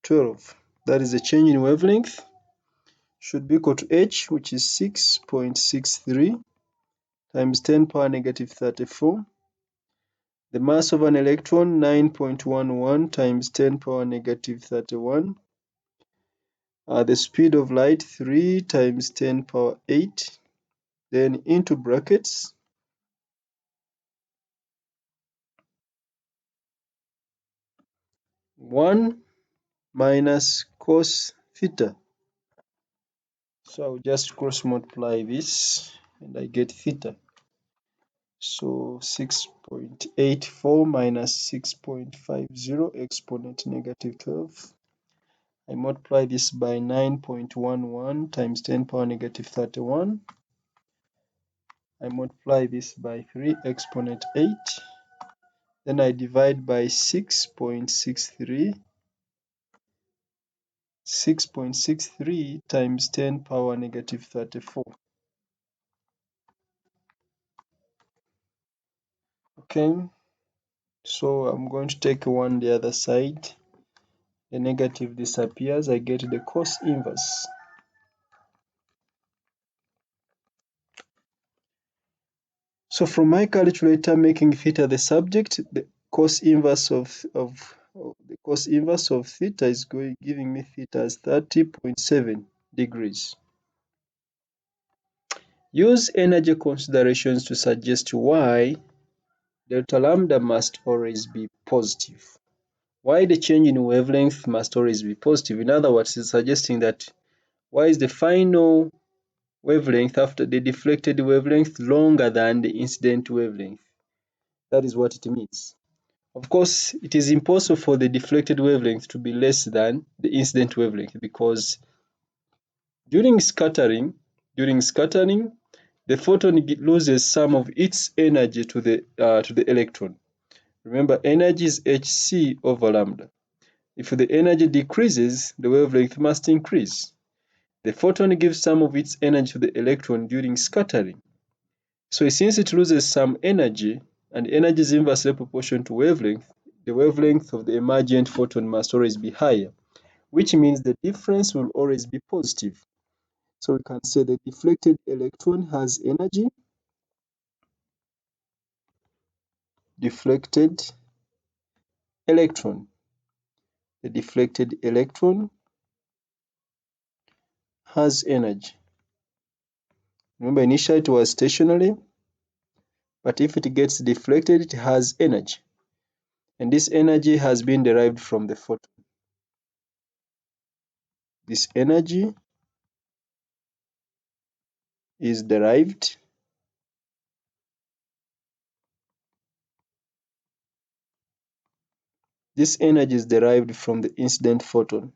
12. That is the change in wavelength. Should be equal to h, which is 6.63 times 10 power negative 34. The mass of an electron, 9.11 times 10 power negative 31. The speed of light, 3 times 10 power 8. Then into brackets, 1 minus cos theta. So I'll just cross multiply this and I get theta. So 6.84 minus 6.50 exponent negative 12. I multiply this by 9.11 times 10 power negative 31. I multiply this by 3 exponent 8. Then I divide by 6.63. 6.63 times 10 power negative 34. Okay, so I'm going to take 1 the other side. The negative disappears. I get the cos inverse. So from my calculator, making theta the subject, the cos inverse of theta is giving me theta as 30.7 degrees. Use energy considerations to suggest why delta lambda must always be positive. Why the change in wavelength must always be positive. In other words, it's suggesting that why is the final wavelength after the deflected wavelength longer than the incident wavelength? That is what it means. Of course, it is impossible for the deflected wavelength to be less than the incident wavelength because during scattering, the photon loses some of its energy to the electron. Remember, energy is hc over lambda. If the energy decreases, the wavelength must increase. The photon gives some of its energy to the electron during scattering. So since it loses some energy, and energy is inversely proportional to wavelength, the wavelength of the emergent photon must always be higher, which means the difference will always be positive. So we can say the deflected electron has energy. Deflected electron. The deflected electron has energy. Remember, initially it was stationary, but if it gets deflected, it has energy. And this energy has been derived from the photon. This energy is derived from the incident photon.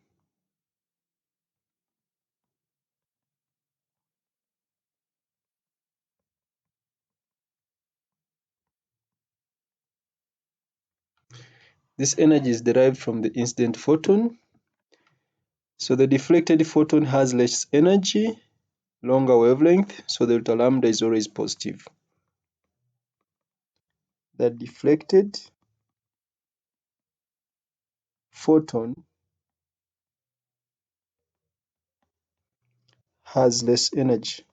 This energy is derived from the incident photon. So the deflected photon has less energy, longer wavelength, so the delta lambda is always positive. The deflected photon has less energy.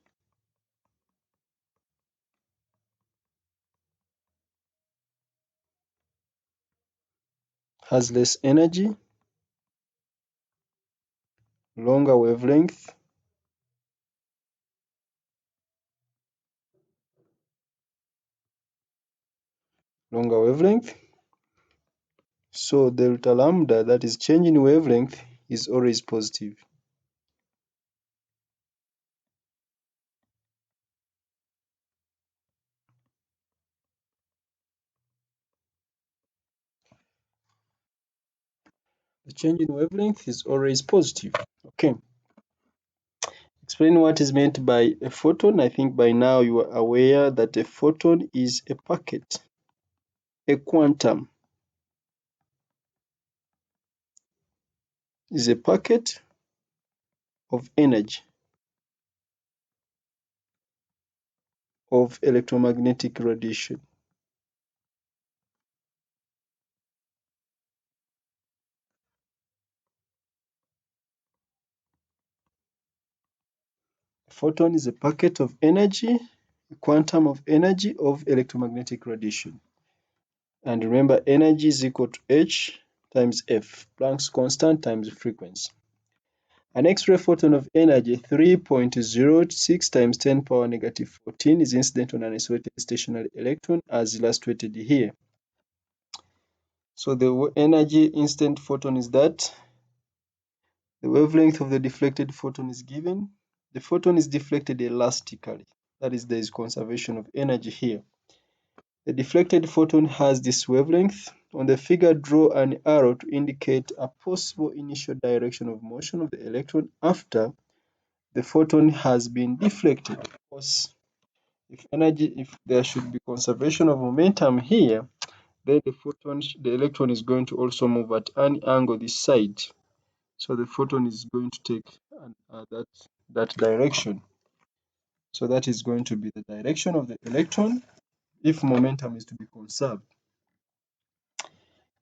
Longer wavelength, so delta lambda, that is change in wavelength, is always positive. The change in wavelength is always positive. Okay. Explain what is meant by a photon. I think by now you are aware that a photon is a packet, a quantum is a packet of energy of electromagnetic radiation. A photon is a packet of energy, a quantum of energy of electromagnetic radiation. And remember, energy is equal to H times F, Planck's constant times frequency. An X-ray photon of energy 3.06 times 10 power negative 14 is incident on an isolated stationary electron as illustrated here. So the energy incident photon is that. The wavelength of the deflected photon is given. The photon is deflected elastically. That is, there is conservation of energy here. The deflected photon has this wavelength. On the figure, draw an arrow to indicate a possible initial direction of motion of the electron after the photon has been deflected. Of course, if there should be conservation of momentum here, then the electron is going to also move at an angle this side. So the photon is going to take that direction. So that is going to be the direction of the electron if momentum is to be conserved.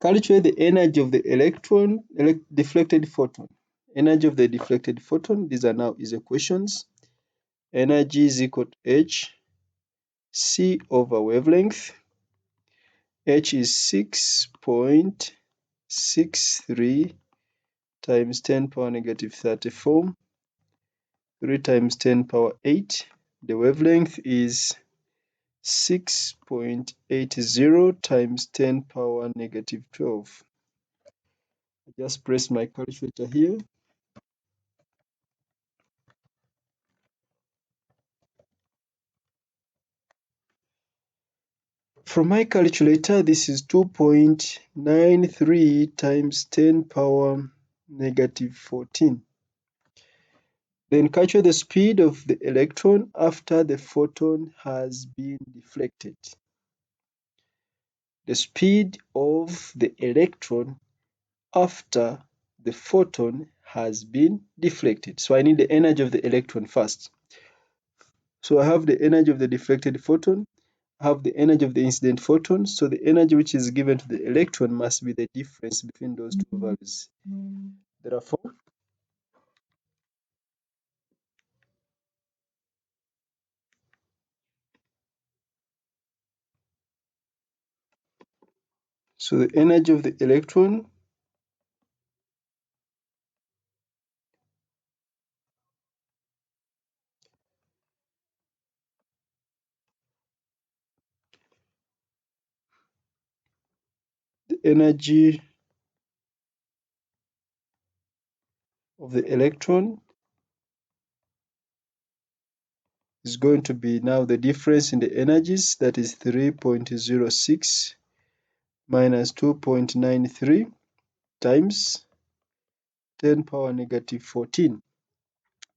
Calculate the energy of the deflected photon. Energy of the deflected photon, these are now is equations. Energy is equal to H C over wavelength. H is 6.63 times 10 power negative 34, 3 times 10 power 8. The wavelength is 6.80 times 10 power negative 12. I just press my calculator here. From my calculator, this is 2.93 times 10 power negative 14. Then calculate the speed of the electron after the photon has been deflected. The speed of the electron after the photon has been deflected. So I need the energy of the electron first. So I have the energy of the deflected photon, I have the energy of the incident photon. So the energy which is given to the electron must be the difference between those two values. Therefore, so the energy of the electron the energy of the electron is going to be now the difference in the energies, that is 3.06 minus 2.93 times 10 power negative 14.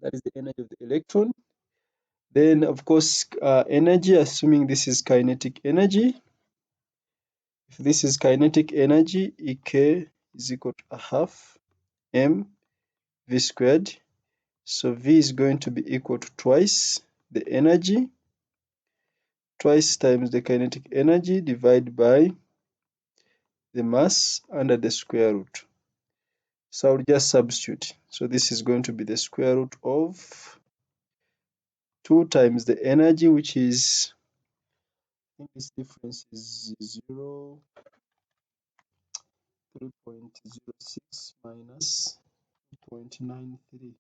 That is the energy of the electron. Then, of course, energy, assuming this is kinetic energy. If this is kinetic energy, Ek is equal to a half m v squared. So V is going to be equal to twice the energy, twice times the kinetic energy divided by the mass under the square root. So I'll just substitute. So this is going to be the square root of 2 times the energy, which is, I think this difference is 3.06 minus 2.93.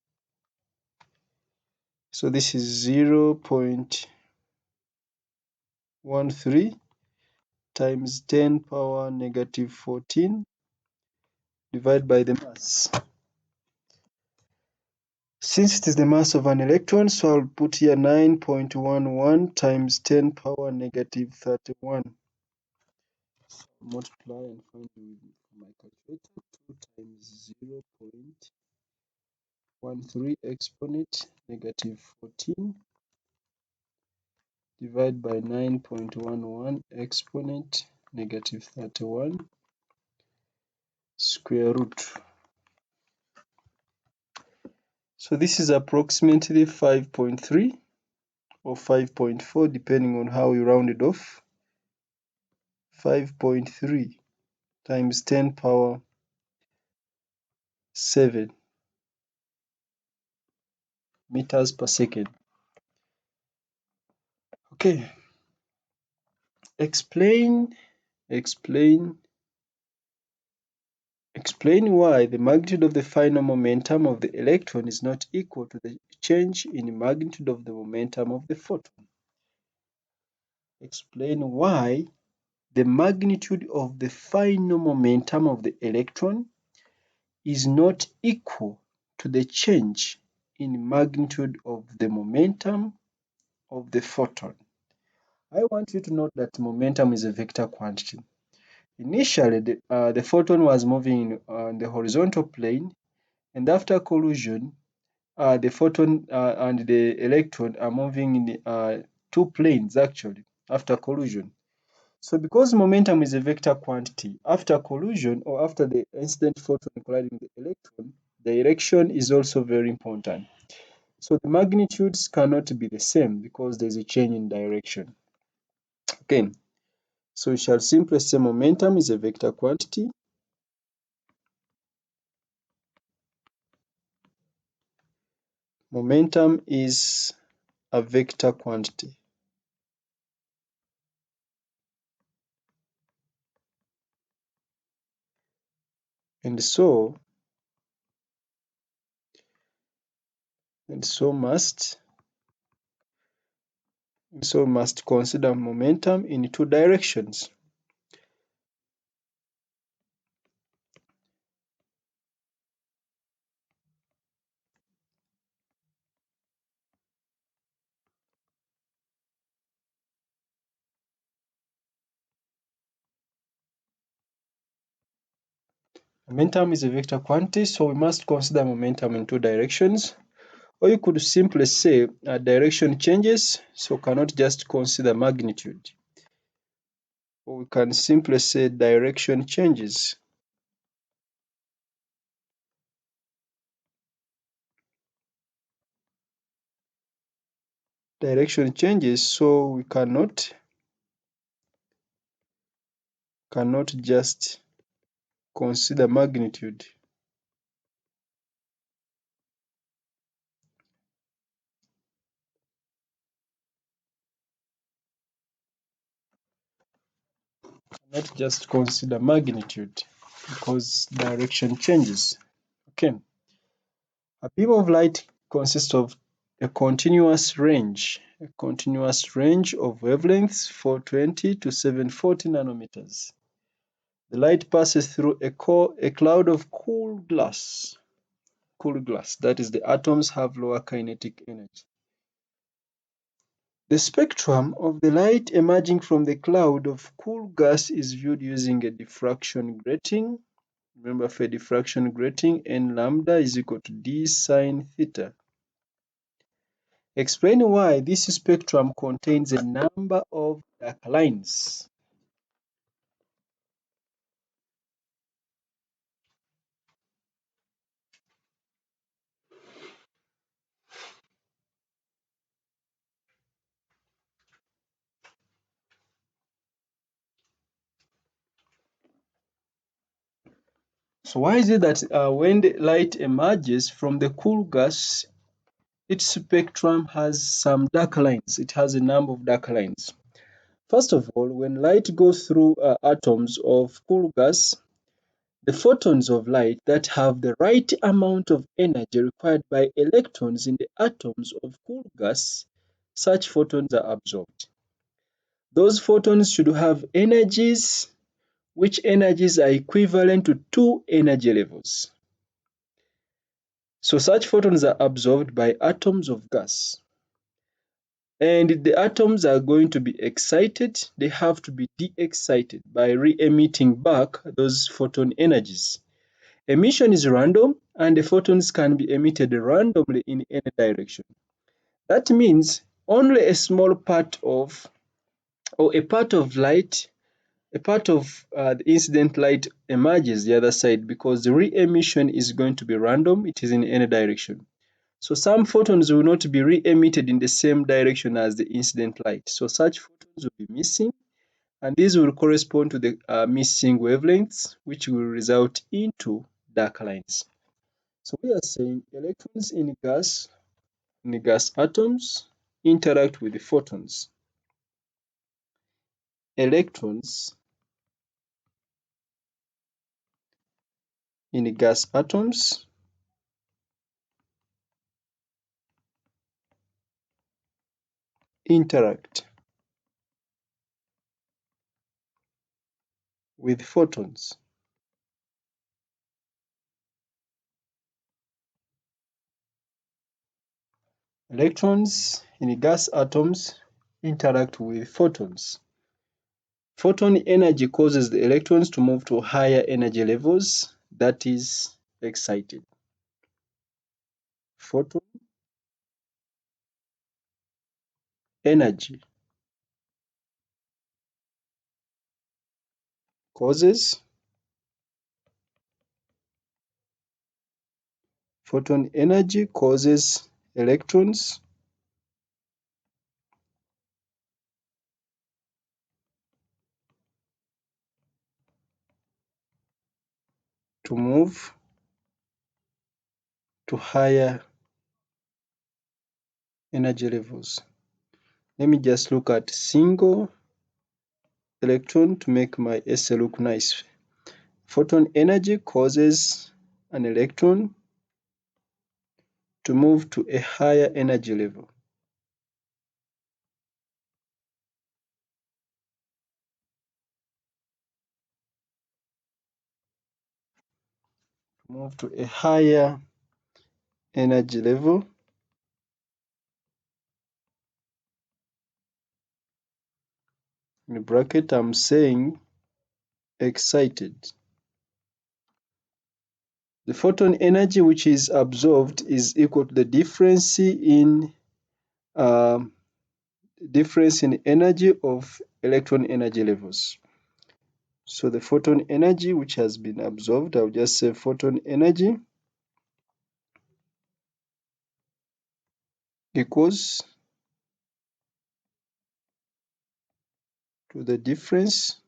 So this is 0.13 times 10 power negative 14 divided by the mass. Since it is the mass of an electron, so I'll put here 9.11 times 10 power negative 31. multiply and find with my calculator. 2 times 0.13 exponent negative 14 divided by 9.11 exponent negative 31 square root. So this is approximately 5.3 or 5.4 depending on how you round it off. 5.3 times 10 power 7 meters per second. Okay, explain why the magnitude of the final momentum of the electron is not equal to the change in magnitude of the momentum of the photon. Explain why the magnitude of the final momentum of the electron is not equal to the change in magnitude of the momentum of the photon. I want you to note that momentum is a vector quantity. Initially, the photon was moving on the horizontal plane, and after collision, the photon and the electron are moving in two planes actually after collision. So because momentum is a vector quantity, after collision or after the incident photon colliding with the electron, the direction is also very important. So the magnitudes cannot be the same because there's a change in direction. Okay, so we shall simply say momentum is a vector quantity. Momentum is a vector quantity. And so must consider momentum in two directions. Momentum is a vector quantity, so we must consider momentum in two directions. Or you could simply say direction changes, so cannot just consider magnitude. Or we can simply say direction changes. Direction changes, so we cannot just consider magnitude. Not just consider magnitude because direction changes. Okay. A beam of light consists of a continuous range of wavelengths 420 to 740 nanometers. The light passes through a cloud of cool glass. That is, the atoms have lower kinetic energy. The spectrum of the light emerging from the cloud of cool gas is viewed using a diffraction grating. Remember, for a diffraction grating, n lambda is equal to d sine theta. Explain why this spectrum contains a number of dark lines. So why is it that when the light emerges from the cool gas, its spectrum has some dark lines? It has a number of dark lines. First of all, when light goes through atoms of cool gas, the photons of light that have the right amount of energy required by electrons in the atoms of cool gas, such photons are absorbed. Those photons should have energies which energies are equivalent to two energy levels. So such photons are absorbed by atoms of gas. And the atoms are going to be excited. They have to be de-excited by re-emitting back those photon energies. Emission is random, and the photons can be emitted randomly in any direction. That means only a small part of, or a part of light, a part of the incident light emerges the other side, because the re-emission is going to be random. It is in any direction. So some photons will not be re-emitted in the same direction as the incident light. So such photons will be missing, and these will correspond to the missing wavelengths, which will result into dark lines. So we are saying electrons in gas atoms interact with the photons. Electrons in gas atoms interact with photons. Electrons in gas atoms interact with photons. Photon energy causes the electrons to move to higher energy levels, that is excited. Photon energy causes photon energy causes electrons to move to higher energy levels. Let me just look at single electron to make my essay look nice. Photon energy causes an electron to move to a higher energy level. Move to a higher energy level. In bracket, I'm saying excited. The photon energy which is absorbed is equal to the difference in energy of electron energy levels. So the photon energy which has been absorbed, I'll just say photon energy equals to the difference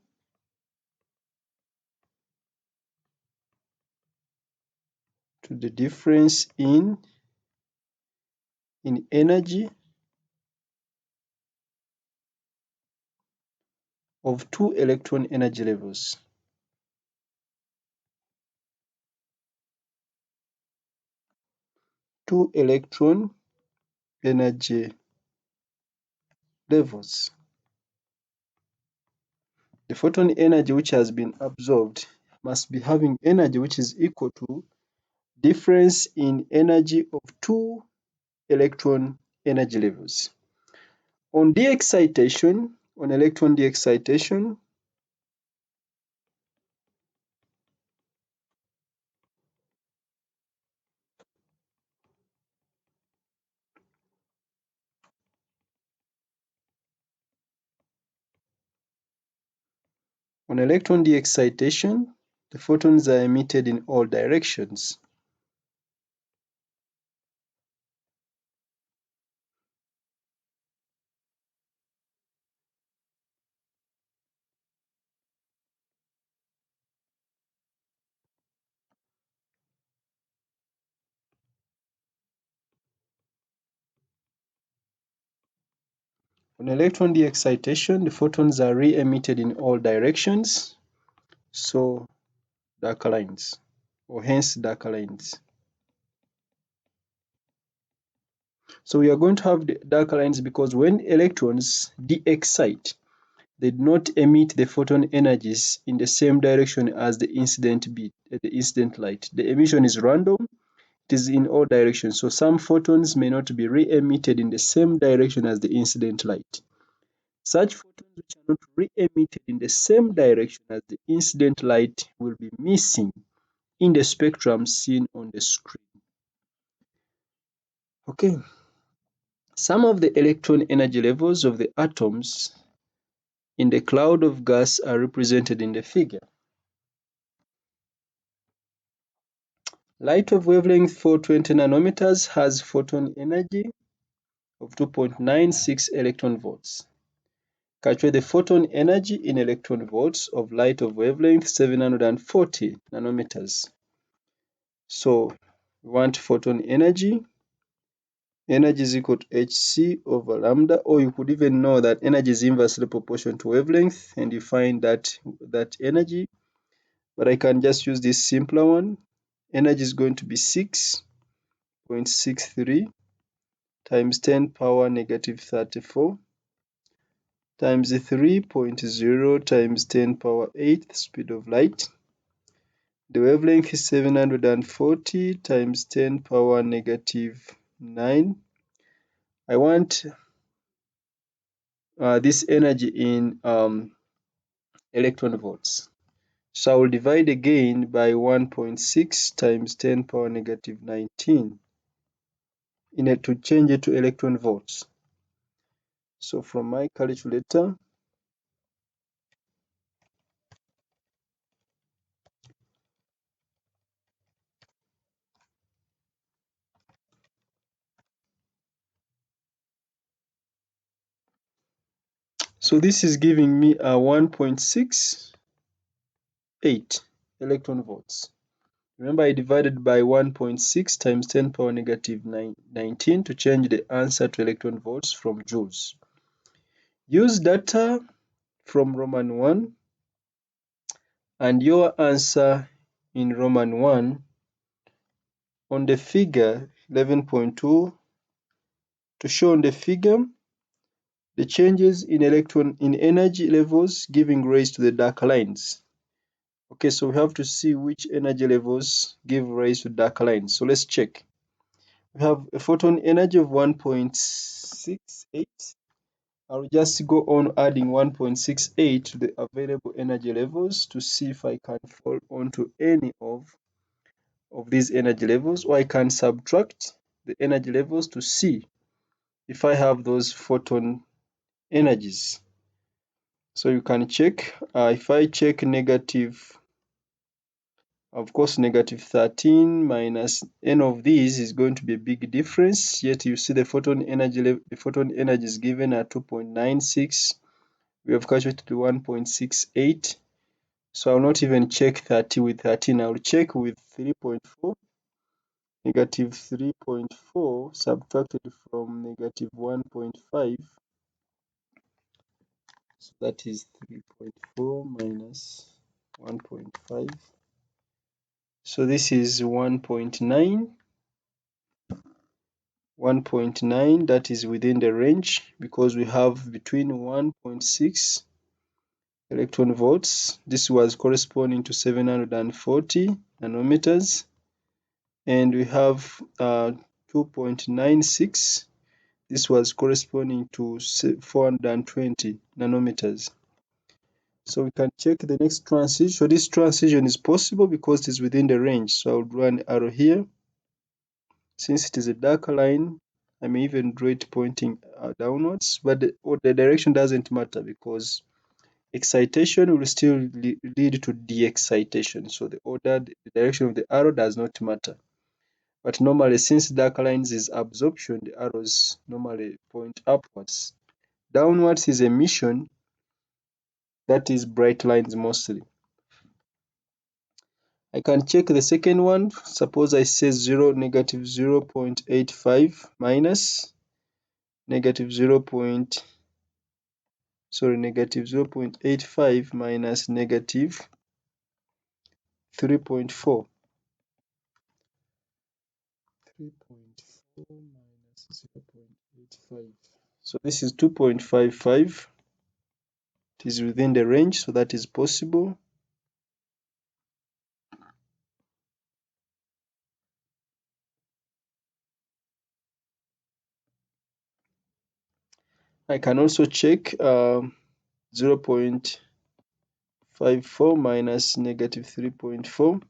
in energy of two electron energy levels. Two electron energy levels. The photon energy which has been absorbed must be having energy which is equal to difference in energy of two electron energy levels. On de-excitation, on electron de-excitation, the photons are emitted in all directions. On electron de-excitation, the photons are re-emitted in all directions, so darker lines, or hence darker lines. So we are going to have the darker lines because when electrons de-excite, they do not emit the photon energies in the same direction as the incident light. The emission is random. It is in all directions. So some photons may not be re-emitted in the same direction as the incident light. Such photons which are not re-emitted in the same direction as the incident light will be missing in the spectrum seen on the screen. Okay. Some of the electron energy levels of the atoms in the cloud of gas are represented in the figure. Light of wavelength 420 nanometers has photon energy of 2.96 electron volts. Calculate the photon energy in electron volts of light of wavelength 740 nanometers. So we want photon energy. Energy is equal to hc over lambda, or you could even know that energy is inversely proportional to wavelength, and you find that energy. But I can just use this simpler one. Energy is going to be 6.63 times 10 power negative 34 times 3.0 times 10 power 8 speed of light. The wavelength is 740 times 10 power negative 9. I want this energy in electron volts. So I will divide again by 1.6 times 10 power negative 19 to change it to electron volts. So from my calculator, so this is giving me a 1.68 electron volts. Remember, I divided by 1.6 times 10 power negative 19 to change the answer to electron volts from joules. Use data from Roman 1 and your answer in Roman 1 on the figure 11.2 to show on the figure the changes in energy levels giving rise to the dark lines. Okay, so we have to see which energy levels give rise to dark lines. So let's check. We have a photon energy of 1.68. I'll just go on adding 1.68 to the available energy levels to see if I can fall onto any of these energy levels, or I can subtract the energy levels to see if I have those photon energies. So you can check. If I check negative, of course, negative 13 minus n of these is going to be a big difference. Yet you see the photon energy is given at 2.96. We have calculated to 1.68. So I'll not even check 30 with 13. I'll check with 3.4. Negative 3.4 subtracted from negative 1.5. So that is 3.4 minus 1.5. So this is 1.9. 1.9, that is within the range because we have between 1.6 electron volts. This was corresponding to 740 nanometers. And we have 2.96. This was corresponding to 420 nanometers. So we can check the next transition. So this transition is possible because it is within the range. So I'll draw an arrow here. Since it is a darker line, I may even draw it pointing downwards, but the direction doesn't matter because excitation will still lead to de-excitation. So the direction of the arrow does not matter. But normally, since dark lines is absorption, the arrows normally point upwards. Downwards is emission, that is bright lines mostly. I can check the second one. Suppose I say negative 0.85 minus negative 0.85 minus negative 3.4. 3.4 minus 0.85. So this is 2.55. It is within the range, so that is possible. I can also check 0.54 minus negative 3.4.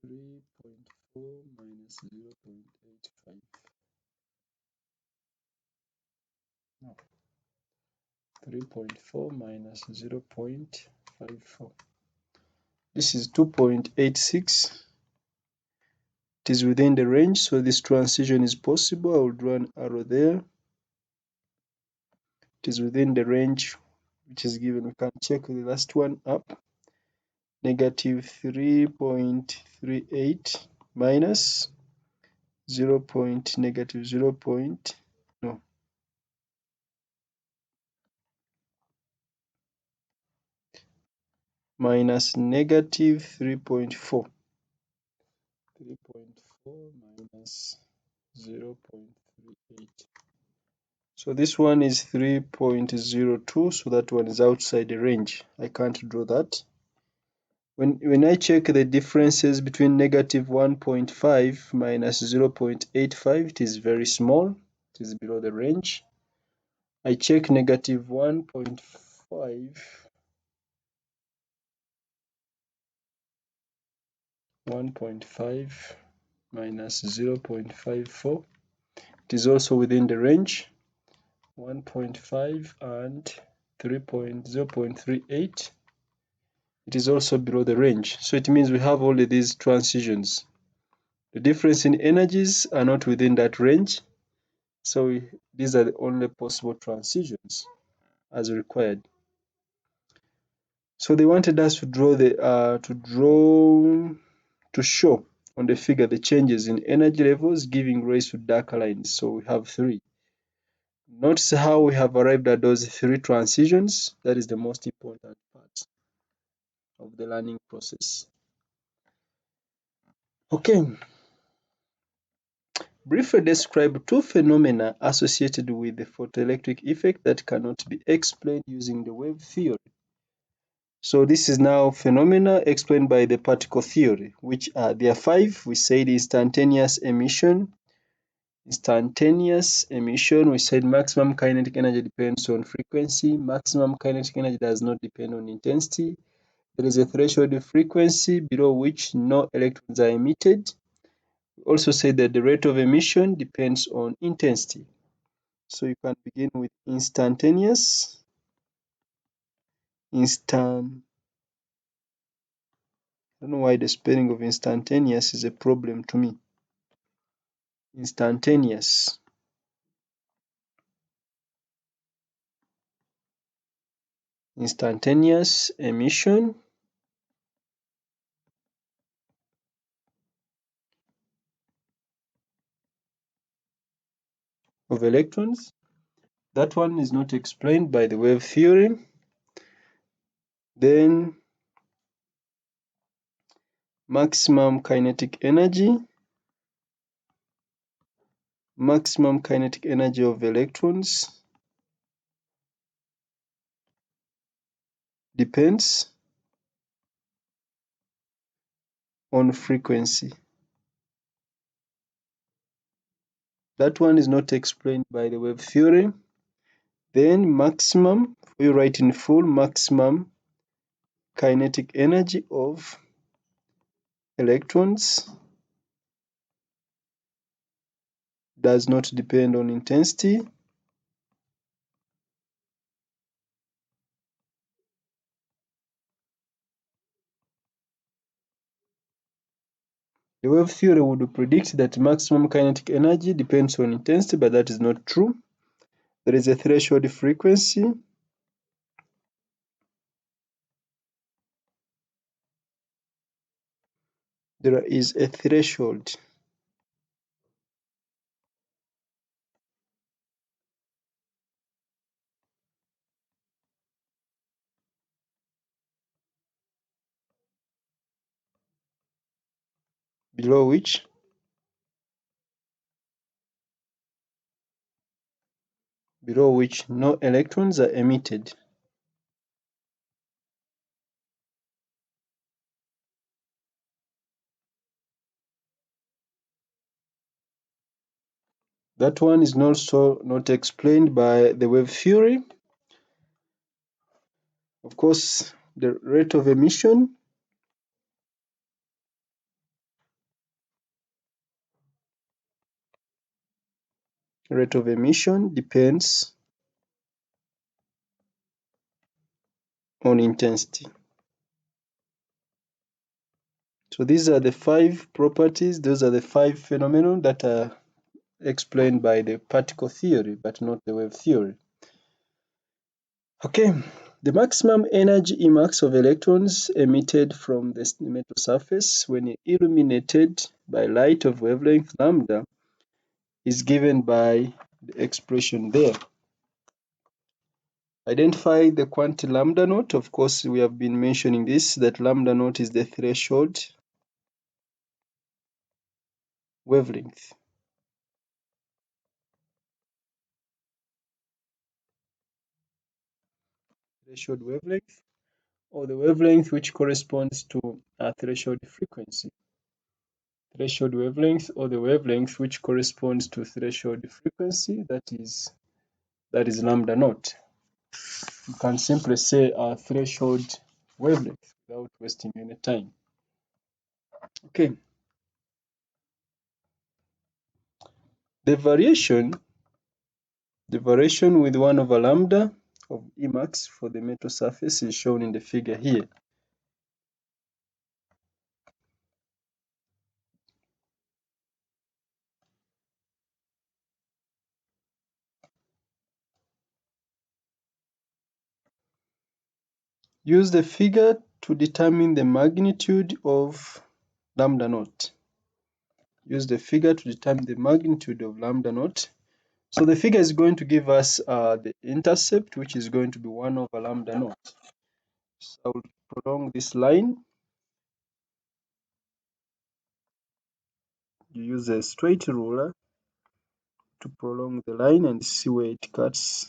3.4 minus 0.85. No, 3.4 minus 0.54. This is 2.86. It is within the range, so this transition is possible. I will draw an arrow there. It is within the range which is given. We can check the last one up. Negative 3.38 minus 0. Negative 0. No. Minus negative 3.4. 3.4 minus 0.38. So this one is 3.02, so that one is outside the range. I can't draw that. When I check the differences between negative 1.5 minus 0.85, it is very small. It is below the range. I check negative 1.5. 1.5 minus 0.54. It is also within the range. 1.5 and 0.38. It is also below the range. So it means we have only these transitions. The difference in energies are not within that range. So these are the only possible transitions as required. So they wanted us to draw to show on the figure the changes in energy levels giving rise to darker lines. So we have three. Notice how we have arrived at those three transitions. That is the most important part of the learning process. Okay. Briefly describe two phenomena associated with the photoelectric effect that cannot be explained using the wave theory. So this is now phenomena explained by the particle theory, which there are five. We said instantaneous emission. Instantaneous emission, we said maximum kinetic energy depends on frequency. Maximum kinetic energy does not depend on intensity. There is a threshold frequency below which no electrons are emitted. We also said that the rate of emission depends on intensity. So you can begin with instantaneous. I don't know why the spelling of instantaneous is a problem to me. Instantaneous. Instantaneous emission of electrons. That one is not explained by the wave theory. Then maximum kinetic energy. Maximum kinetic energy of electrons depends on frequency. That one is not explained by the wave theory. Then maximum, we write in full, maximum kinetic energy of electrons does not depend on intensity. The wave theory would predict that maximum kinetic energy depends on intensity, but that is not true. There is a threshold frequency. There is a threshold. Below which no electrons are emitted. That one is also not explained by the wave theory. Of course, the rate of emission depends on intensity. So these are the 5 properties, those are the 5 phenomena that are explained by the particle theory, but not the wave theory. Okay, the maximum energy Emax of electrons emitted from the metal surface when illuminated by light of wavelength lambda is given by the expression there. Identify the quantity lambda naught. Of course, we have been mentioning this, that lambda naught is the threshold wavelength. Threshold wavelength, or the wavelength which corresponds to a threshold frequency. Threshold wavelength, or the wavelength which corresponds to threshold frequency, that is lambda naught. You can simply say a threshold wavelength without wasting any time. Okay. The variation with 1 over lambda of Emax for the metal surface is shown in the figure here. Use the figure to determine the magnitude of lambda naught. Use the figure to determine the magnitude of lambda naught. So the figure is going to give us the intercept, which is going to be 1 over lambda naught. So I will prolong this line. You use a straight ruler to prolong the line and see where it cuts.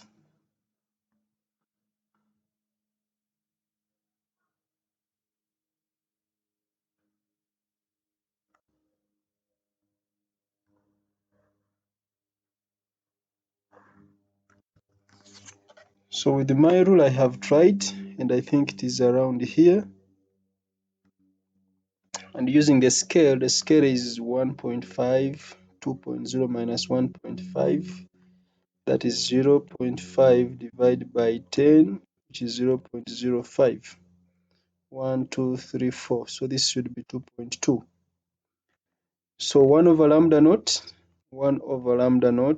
So with my rule I have tried, and I think it is around here. And using the scale is 1.5, 2.0 minus 1.5, that is 0.5 divided by 10, which is 0.05. 1, 2, 3, 4. So this should be 2.2. So 1 over lambda naught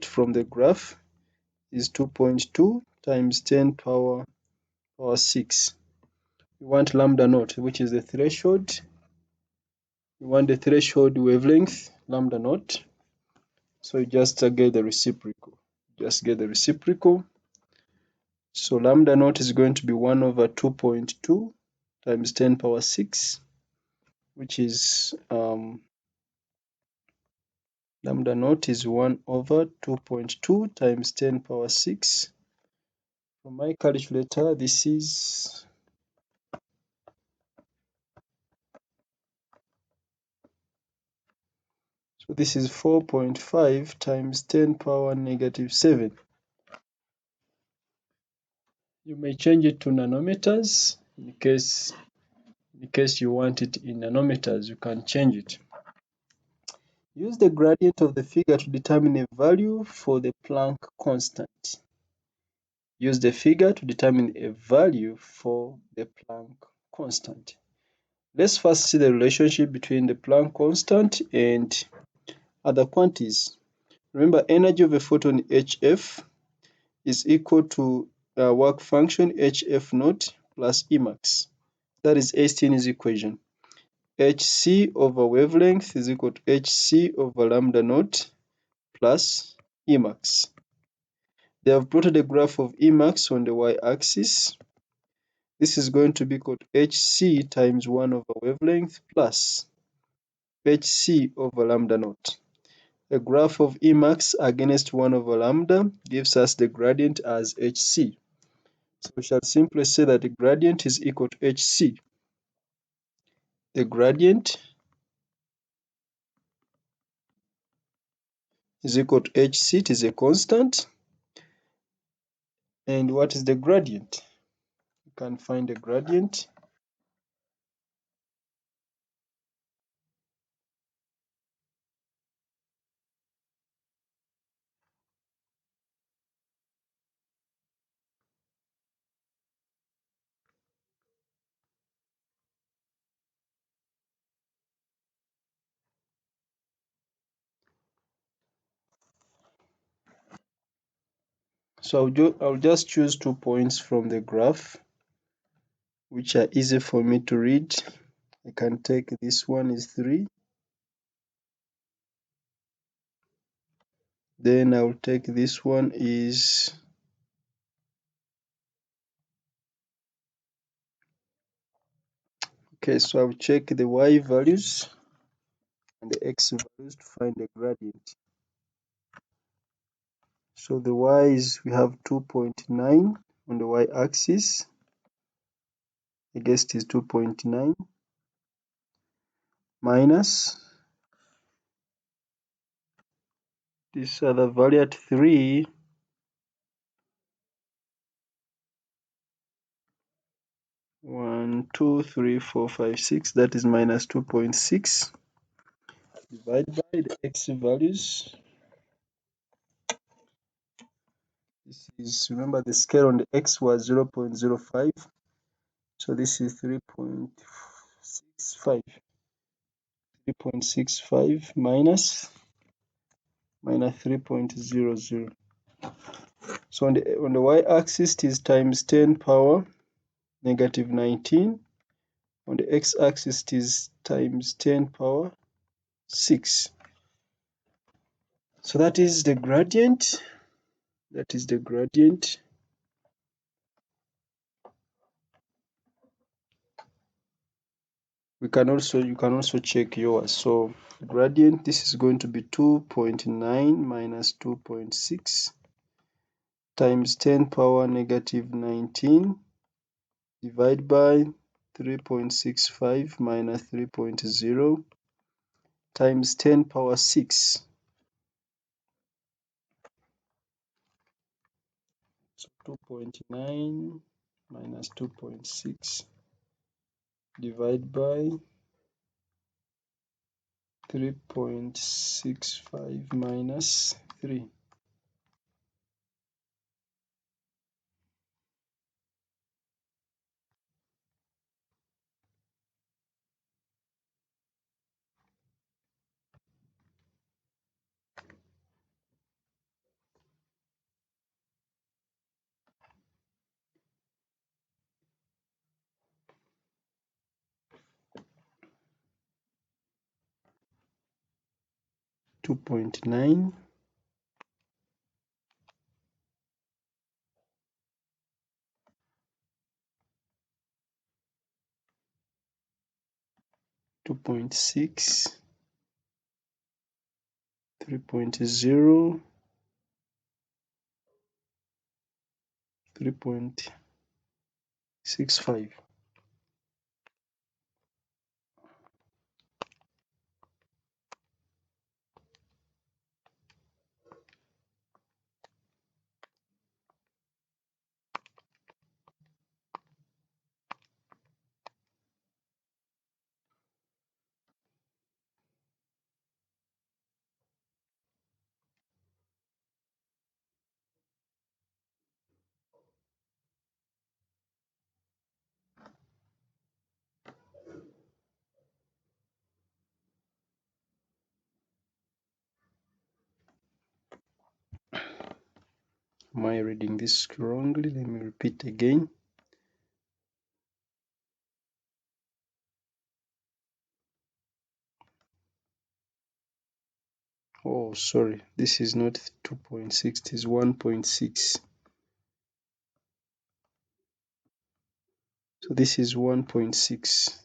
from the graph is 2.2 times 10 power 6. We want lambda naught, which is the threshold. We want the threshold wavelength, lambda naught. So you just get the reciprocal. So lambda naught is going to be 1 over 2.2 times 10 power 6, which is lambda naught is 1 over 2.2 times 10 power 6. From my calculator, this is 4.5 times 10 power negative 7. You may change it to nanometers in case you want it in nanometers, you can change it. Use the gradient of the figure to determine a value for the Planck constant. Use the figure to determine a value for the Planck constant. Let's first see the relationship between the Planck constant and other quantities. Remember, energy of a photon hf is equal to work function hf naught plus Emax. That is Einstein's equation. Hc over wavelength is equal to hc over lambda naught plus Emax. They have plotted a graph of Emax on the y-axis. This is going to be equal to hc times 1 over wavelength plus hc over lambda naught. A graph of Emax against 1 over lambda gives us the gradient as hc. So we shall simply say that the gradient is equal to hc. The gradient is equal to hc, it is a constant. And what is the gradient? You can find the gradient. So I'll just choose 2 points from the graph, which are easy for me to read. I can take this one is 3. Then I'll take this one is okay, so I'll check the y values and the x values to find the gradient. So the y's, we have 2.9 on the y-axis. I guess it is 2.9 minus this other value at 3, 1, 2, 3, 4, 5, 6, that is minus 2.6, divided by the x values. This is, remember the scale on the x was 0.05, so this is 3.65. 3.65 minus 3.00. So on the y-axis it is times 10 power negative 19. On the x-axis it is times 10 power 6. So that is the gradient. That is the gradient. You can also check yours. So gradient, this is going to be 2.9 minus 2.6 times 10 power negative 19 divided by 3.65 minus 3.0 times 10 power 6. So 2.9 minus 2.6 divided by 3.65 minus 3. 2.9 2.6 3.0 3.65. Am I reading this wrongly? Let me repeat again. Oh, sorry, this is not 2.6, it is 1.6. So this is 1.6,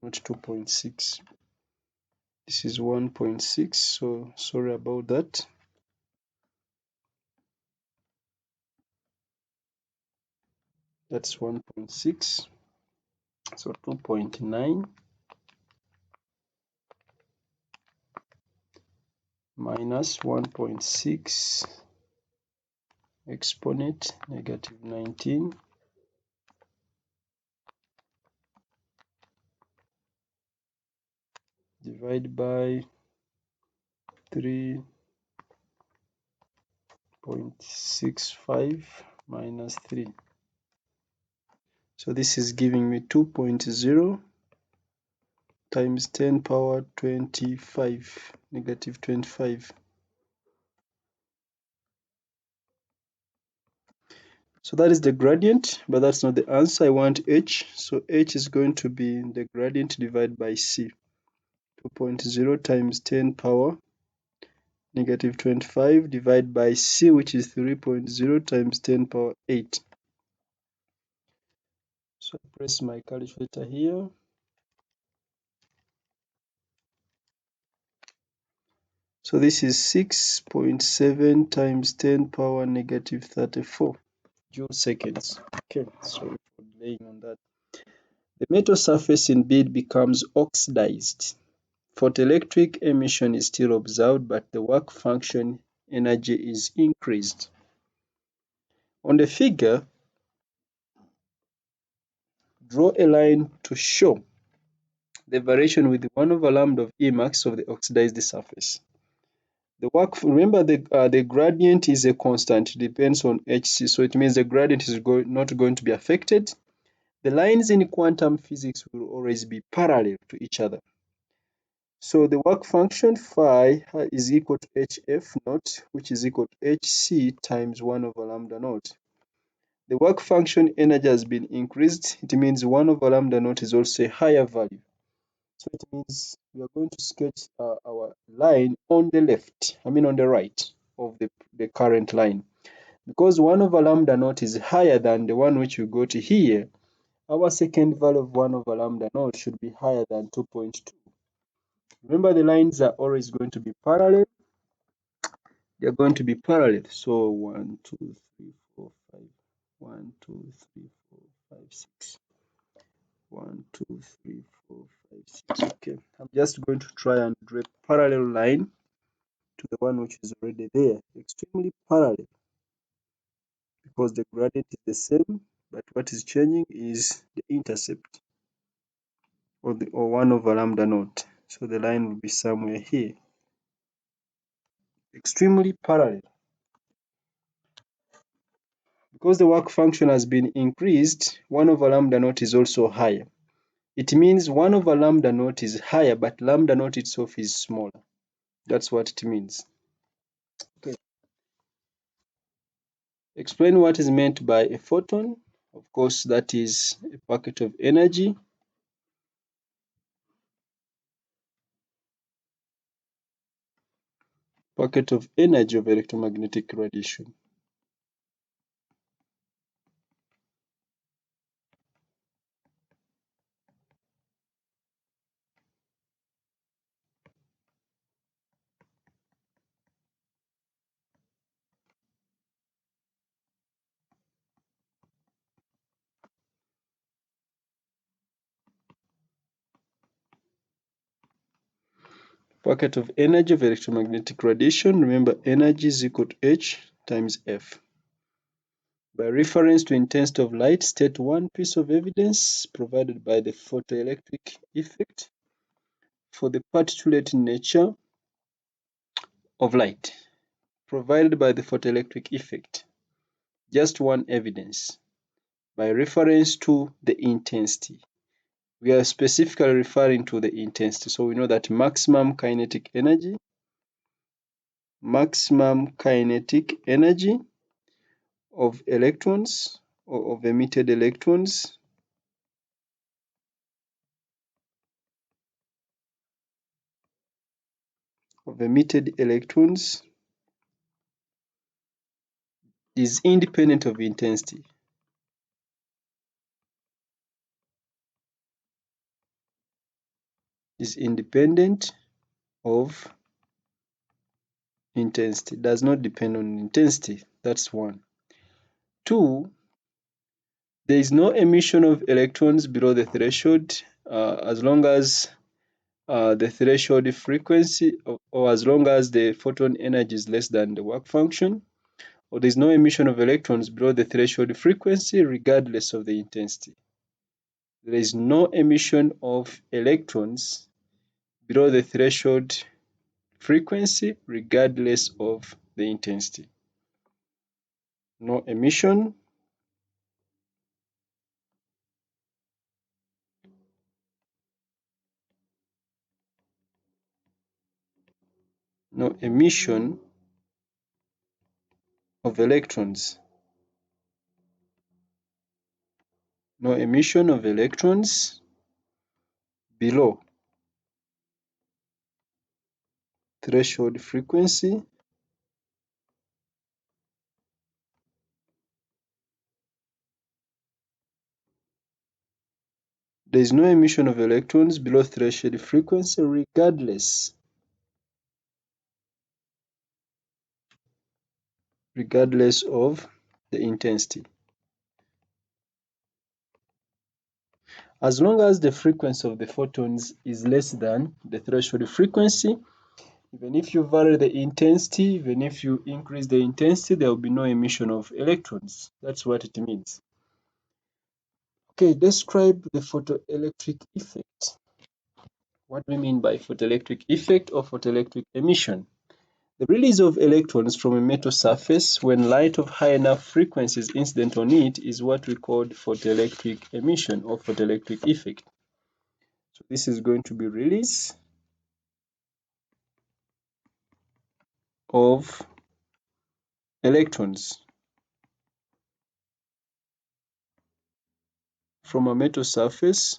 not 2.6. This is 1.6, so sorry about that. That's 1.6. So 2.9 minus 1.6 exponent negative 19 divided by 3.65 minus 3. So this is giving me 2.0 times 10 power 25, negative 25. So that is the gradient, but that's not the answer. I want h. So h is going to be the gradient divided by c. 2.0 times 10 power negative 25 divided by c, which is 3.0 times 10 power 8. So I press my calculator here. So this is 6.7 times 10 power negative 34 joule seconds. Okay, sorry for delaying on that. The metal surface in bead becomes oxidized. Photoelectric emission is still observed, but the work function energy is increased. On the figure, draw a line to show the variation with 1 over lambda of Emax of the oxidized surface. The work, remember the gradient is a constant, it depends on Hc, so it means the gradient is not going to be affected. The lines in quantum physics will always be parallel to each other. So the work function phi is equal to hf naught, which is equal to hc times 1 over lambda naught. The work function energy has been increased. It means 1 over lambda naught is also a higher value. So it means we are going to sketch our line on the left, on the right of the current line. Because 1 over lambda naught is higher than the one which we got here, our second value of 1 over lambda naught should be higher than 2.2. Remember, the lines are always going to be parallel. They're going to be parallel. So 1, 2, 3, 4, 5. 1, 2, 3, 4, 5, 6. 1, 2, 3, 4, 5, 6. Okay, I'm just going to try and draw a parallel line to the one which is already there. Extremely parallel, because the gradient is the same, but what is changing is the intercept, or 1 over lambda naught. So the line will be somewhere here. Extremely parallel. Because the work function has been increased, 1 over lambda naught is also higher. It means 1 over lambda naught is higher, but lambda naught itself is smaller. That's what it means. Okay. Explain what is meant by a photon. Of course, that is a packet of energy. Packet of energy of electromagnetic radiation. Packet of energy of electromagnetic radiation. Remember, energy is equal to H times F. By reference to intensity of light, state one piece of evidence provided by the photoelectric effect for the particulate nature of light. Provided by the photoelectric effect. Just one evidence. By reference to the intensity. We are specifically referring to the intensity. So we know that maximum kinetic energy of electrons, or of emitted electrons, is independent of intensity. Is independent of intensity. Does not depend on intensity. That's one. Two, there is no emission of electrons below the threshold as long as the threshold frequency, or as long as the photon energy is less than the work function, or there is no emission of electrons below the threshold frequency regardless of the intensity. There is no emission of electrons below the threshold frequency regardless of the intensity. No emission no emission of electrons. No emission of electrons below threshold frequency there is no emission of electrons below threshold frequency regardless of the intensity. As long as the frequency of the photons is less than the threshold frequency, even if you vary the intensity, even if you increase the intensity, there will be no emission of electrons. That's what it means. Okay, describe the photoelectric effect. What do we mean by photoelectric effect or photoelectric emission? The release of electrons from a metal surface when light of high enough frequency is incident on it is what we call photoelectric emission or photoelectric effect. So this is going to be release of electrons from a metal surface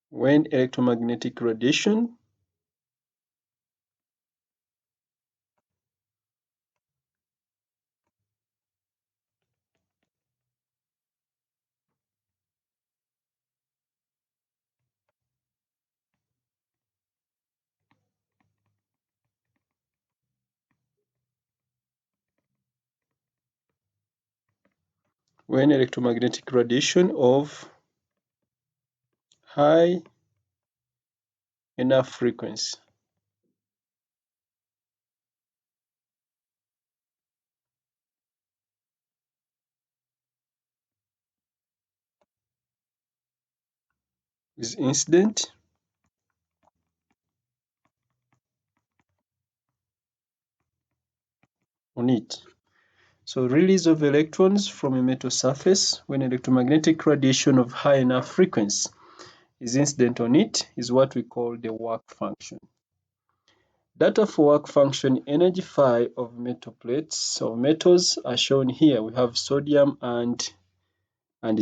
when electromagnetic radiation of high enough frequency is incident on it. So release of electrons from a metal surface when electromagnetic radiation of high enough frequency is incident on it is what we call the work function. Data for work function energy phi of metal plates or metals are shown here. We have sodium and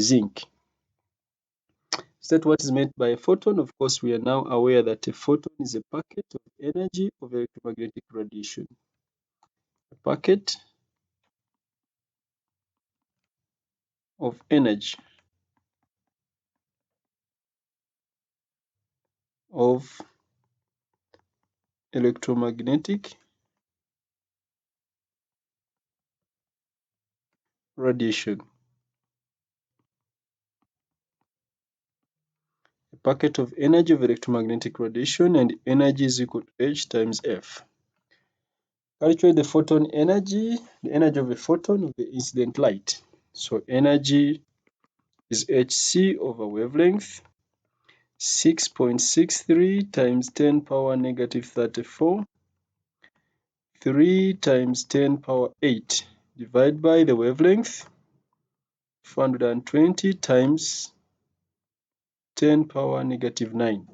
zinc. State what is meant by a photon. Of course, we are now aware that a photon is a packet of energy of electromagnetic radiation. A packet of energy of electromagnetic radiation. A packet of energy of electromagnetic radiation, and energy is equal to H times F. Calculate the photon energy, the energy of a photon of the incident light. So energy is Hc over wavelength, 6.63 times 10 power negative 34, 3 times 10 power 8, divided by the wavelength, 420 times 10 power negative 9.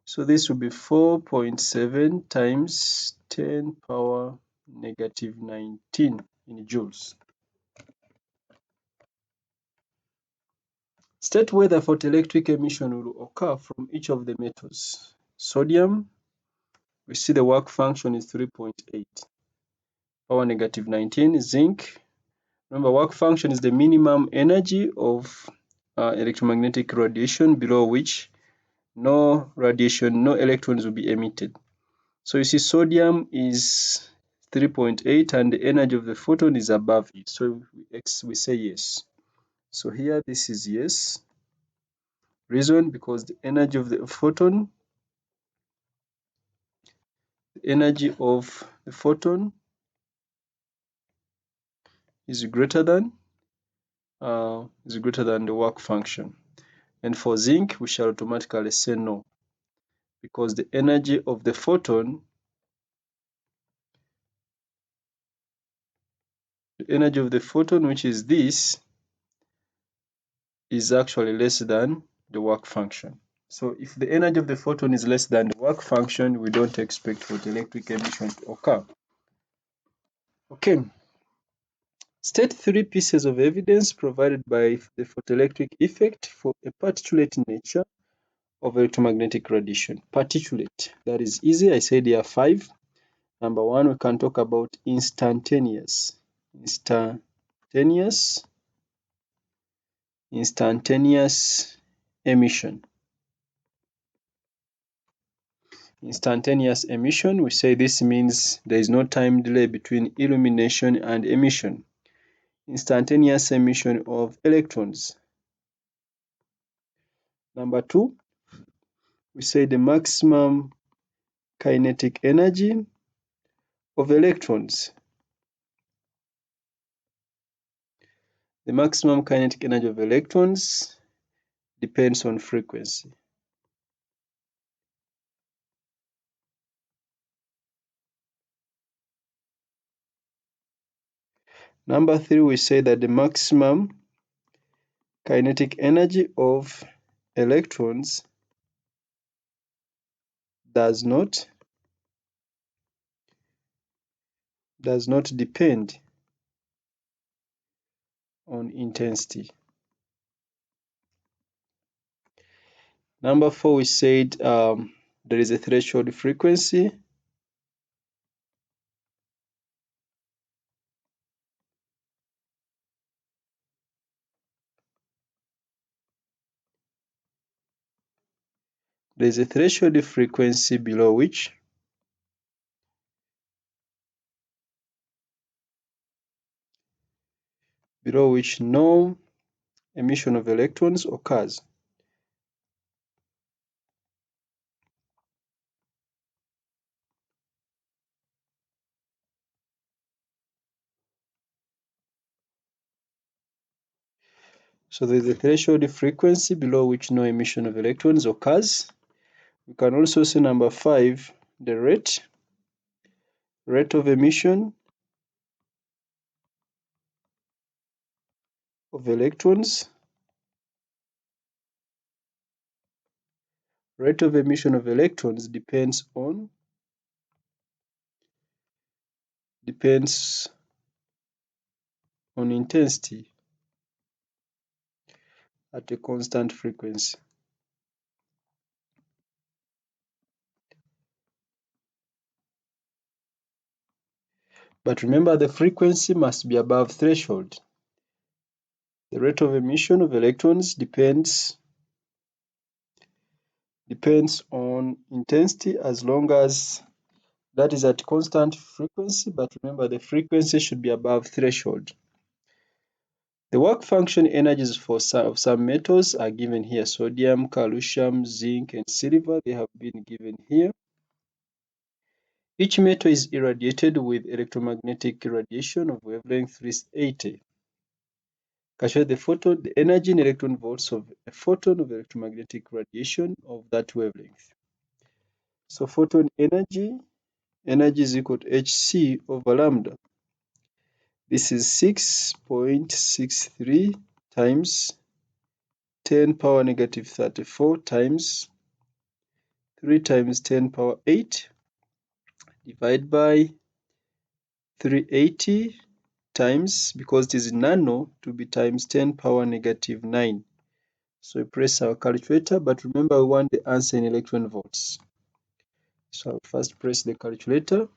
So this will be 4.7 times 10 power negative 19 in joules. State whether photoelectric emission will occur from each of the metals. Sodium, we see the work function is 3.8. Power negative 19. Zinc, remember work function is the minimum energy of electromagnetic radiation below which no radiation, no electrons will be emitted. So you see sodium is 3.8 and the energy of the photon is above it. So we say yes. So here this is yes. Reason because the energy of the photon, is greater than the work function. And for zinc, we shall automatically say no, because the energy of the photon, which is this, is actually less than the work function. So if the energy of the photon is less than the work function, we don't expect photoelectric emission to occur. Okay. State 3 pieces of evidence provided by the photoelectric effect for a particulate nature of electromagnetic radiation. Particulate, that is easy. I said there are 5. Number 1, we can talk about instantaneous. Instantaneous emission. Instantaneous emission, we say this means there is no time delay between illumination and emission. Instantaneous emission of electrons. Number 2, we say the maximum kinetic energy of electrons. The maximum kinetic energy of electrons depends on frequency. Number 3, we say that the maximum kinetic energy of electrons does not depend on intensity. Number 4, we said there is a threshold frequency. There is a threshold frequency below which no emission of electrons occurs. So there is a threshold frequency below which no emission of electrons occurs. We can also say number 5, the rate of emission of electrons. Rate of emission of electrons depends on intensity at a constant frequency. But remember, the frequency must be above threshold. The rate of emission of electrons depends on intensity as long as that is at constant frequency, but remember the frequency should be above threshold. The work function energies for some metals are given here: sodium, calcium, zinc, and silver. They have been given here. Each metal is irradiated with electromagnetic radiation of wavelength 380. Calculate the energy in electron volts of a photon of electromagnetic radiation of that wavelength. So photon energy is equal to Hc over lambda. This is 6.63 times 10 power negative 34 times 3 times 10 power 8 divided by 380 times, because it is nano, to be times 10 power negative 9. So we press our calculator, but remember we want the answer in electron volts. So I'll first press the calculator.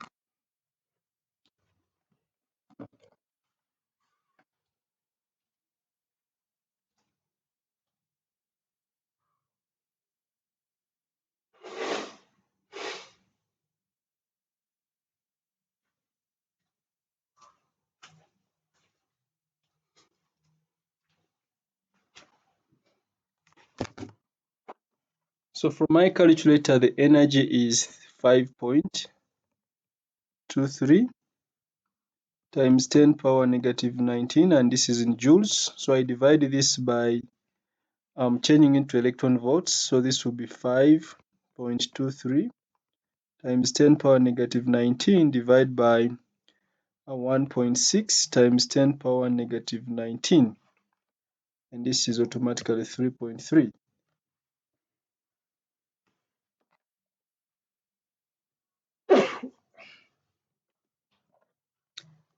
So from my calculator, the energy is 5.23 times 10 power negative 19, and this is in joules. So I divide this by changing into electron volts. So this will be 5.23 times 10 power negative 19 divided by 1.6 times 10 power negative 19. And this is automatically 3.3.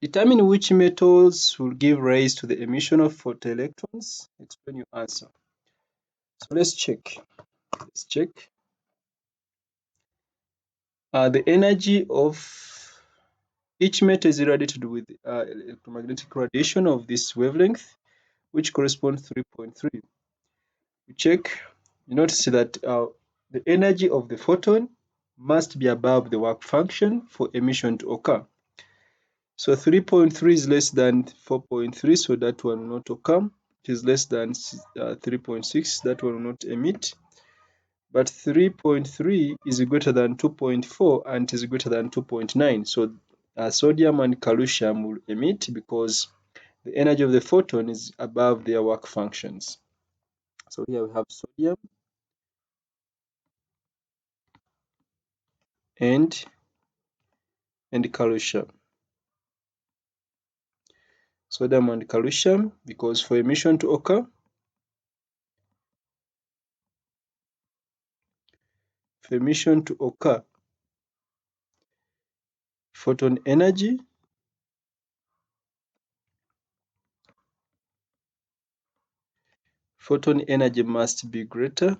Determine which metals will give rise to the emission of photoelectrons. Explain your answer. So let's check. The energy of each metal is irradiated with electromagnetic radiation of this wavelength, which corresponds to 3.3. We check. You notice that the energy of the photon must be above the work function for emission to occur. So 3.3 is less than 4.3, so that one will not occur. It is less than 3.6, that one will not emit. But 3.3 is greater than 2.4 and it is greater than 2.9. So sodium and calcium will emit because the energy of the photon is above their work functions. So here we have sodium and calcium. Sodium and calcium, because for emission to occur, photon energy must be greater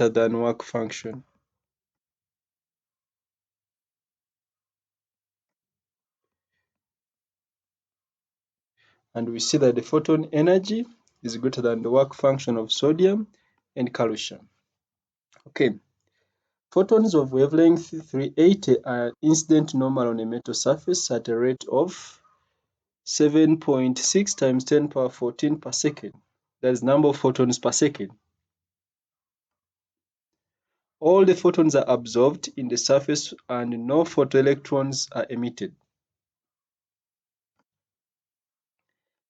than work function. And we see that the photon energy is greater than the work function of sodium and calcium. Okay. Photons of wavelength 380 are incident normal on a metal surface at a rate of 7.6 times 10 power 14 per second. That is number of photons per second. All the photons are absorbed in the surface and no photoelectrons are emitted.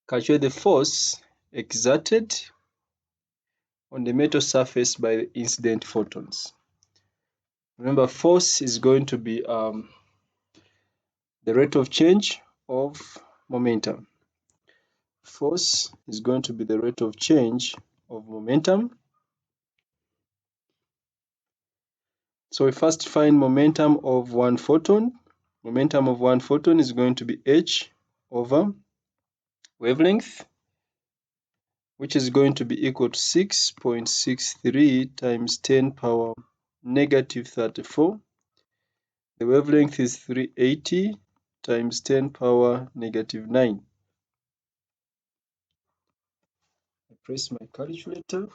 Calculate the force exerted on the metal surface by the incident photons. Remember, force is going to be the rate of change of momentum. Force is going to be the rate of change of momentum. So we first find momentum of one photon. Momentum of one photon is going to be h over wavelength, which is going to be equal to 6.63 times 10 power negative 34. The wavelength is 380 times 10 power negative 9. I press my calculator.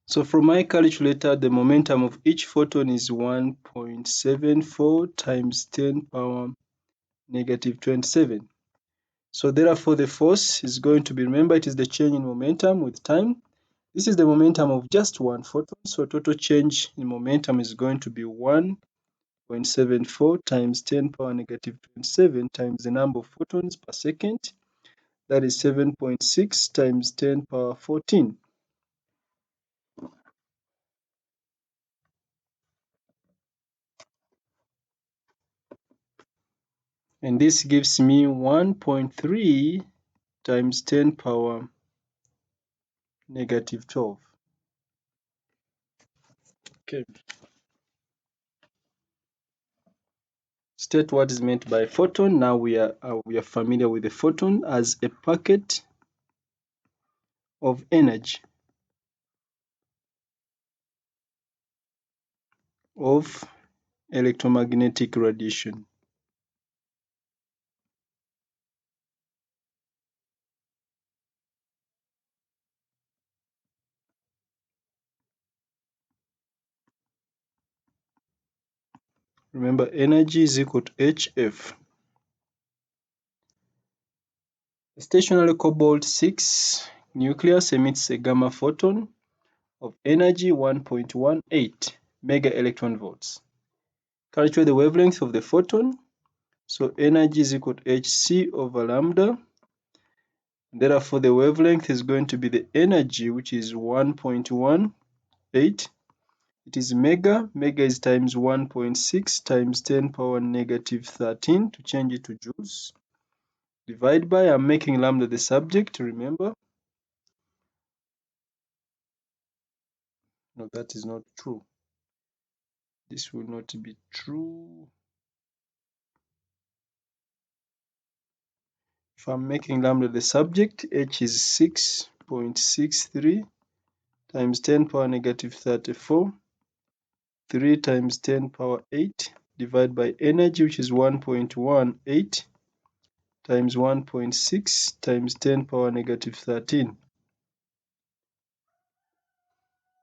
So from my calculator, the momentum of each photon is 1.74 times 10 power negative 27. So therefore the force is going to be, remember, it is the change in momentum with time. This is the momentum of just one photon. So total change in momentum is going to be 1.74 times 10 power negative 27 times the number of photons per second. That is 7.6 times 10 power 14. And this gives me 1.3 times 10 power negative 12. Okay. State what is meant by photon. Now we are familiar with the photon as a packet of energy of electromagnetic radiation. Remember, energy is equal to HF. The stationary cobalt-6 nucleus emits a gamma photon of energy 1.18 mega electron volts. Calculate the wavelength of the photon. So energy is equal to hc over lambda. Therefore, the wavelength is going to be the energy, which is 1.18. It is mega. Mega is times 1.6 times 10 power negative 13 to change it to joules. Divide by, I'm making lambda the subject, remember. No, that is not true. This will not be true. If I'm making lambda the subject, h is 6.63 times 10 power negative 34, 3 times 10 power 8, divided by energy, which is 1.18 times 1.6 times 10 power negative 13.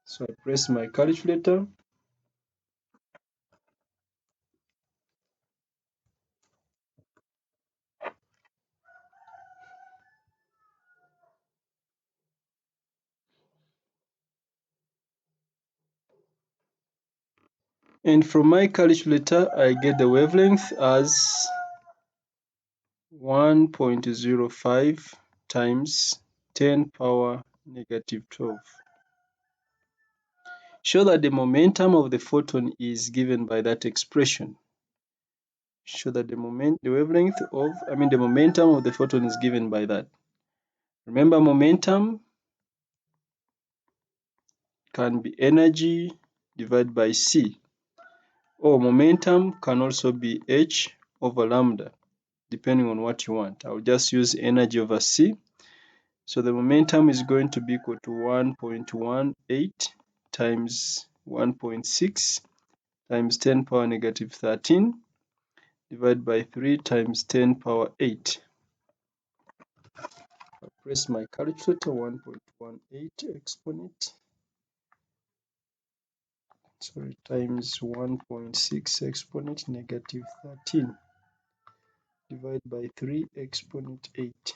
So I press my calculator. And from my calculator, I get the wavelength as 1.05 times 10 power negative 12. Show that the momentum of the photon is given by that expression. Show that the momentum of the photon is given by that. Remember, momentum can be energy divided by c, or momentum can also be h over lambda, depending on what you want. I'll just use energy over c. So the momentum is going to be equal to 1.18 times 1.6 times 10 power negative 13 divided by 3 times 10 power 8. I press my calculator, 1.18 exponent, sorry, times 1.6 exponent negative 13 divided by 3 exponent 8.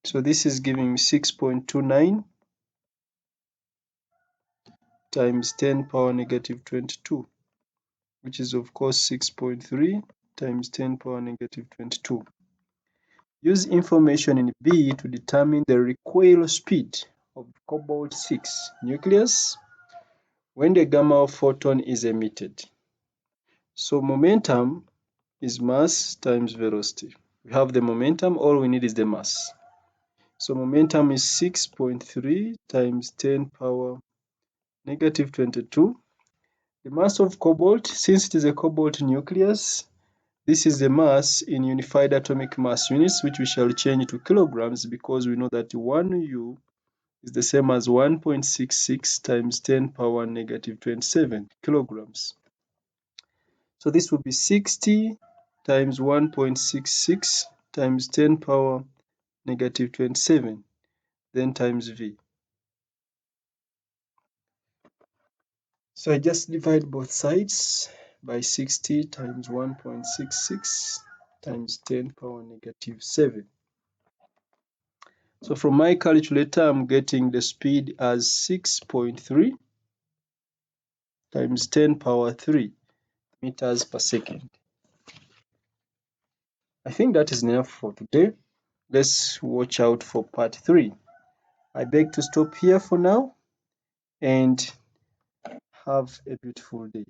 So this is giving me 6.29 times 10 power negative 22, which is of course 6.3 times 10 power negative 22. Use information in B to determine the recoil speed of cobalt-6 nucleus when the gamma photon is emitted. So momentum is mass times velocity. We have the momentum, all we need is the mass. So momentum is 6.3 times 10 power negative 22. The mass of cobalt, since it is a cobalt nucleus, this is the mass in unified atomic mass units, which we shall change to kilograms because we know that 1 U is the same as 1.66 times 10 power negative 27 kilograms. So this will be 60 times 1.66 times 10 power negative 27, then times V. So I just divide both sides by 60 times 1.66 times 10 power negative 7. So from my calculator, I'm getting the speed as 6.3 times 10 power 3 meters per second. I think that is enough for today. Let's watch out for part 3. I beg to stop here for now and have a beautiful day.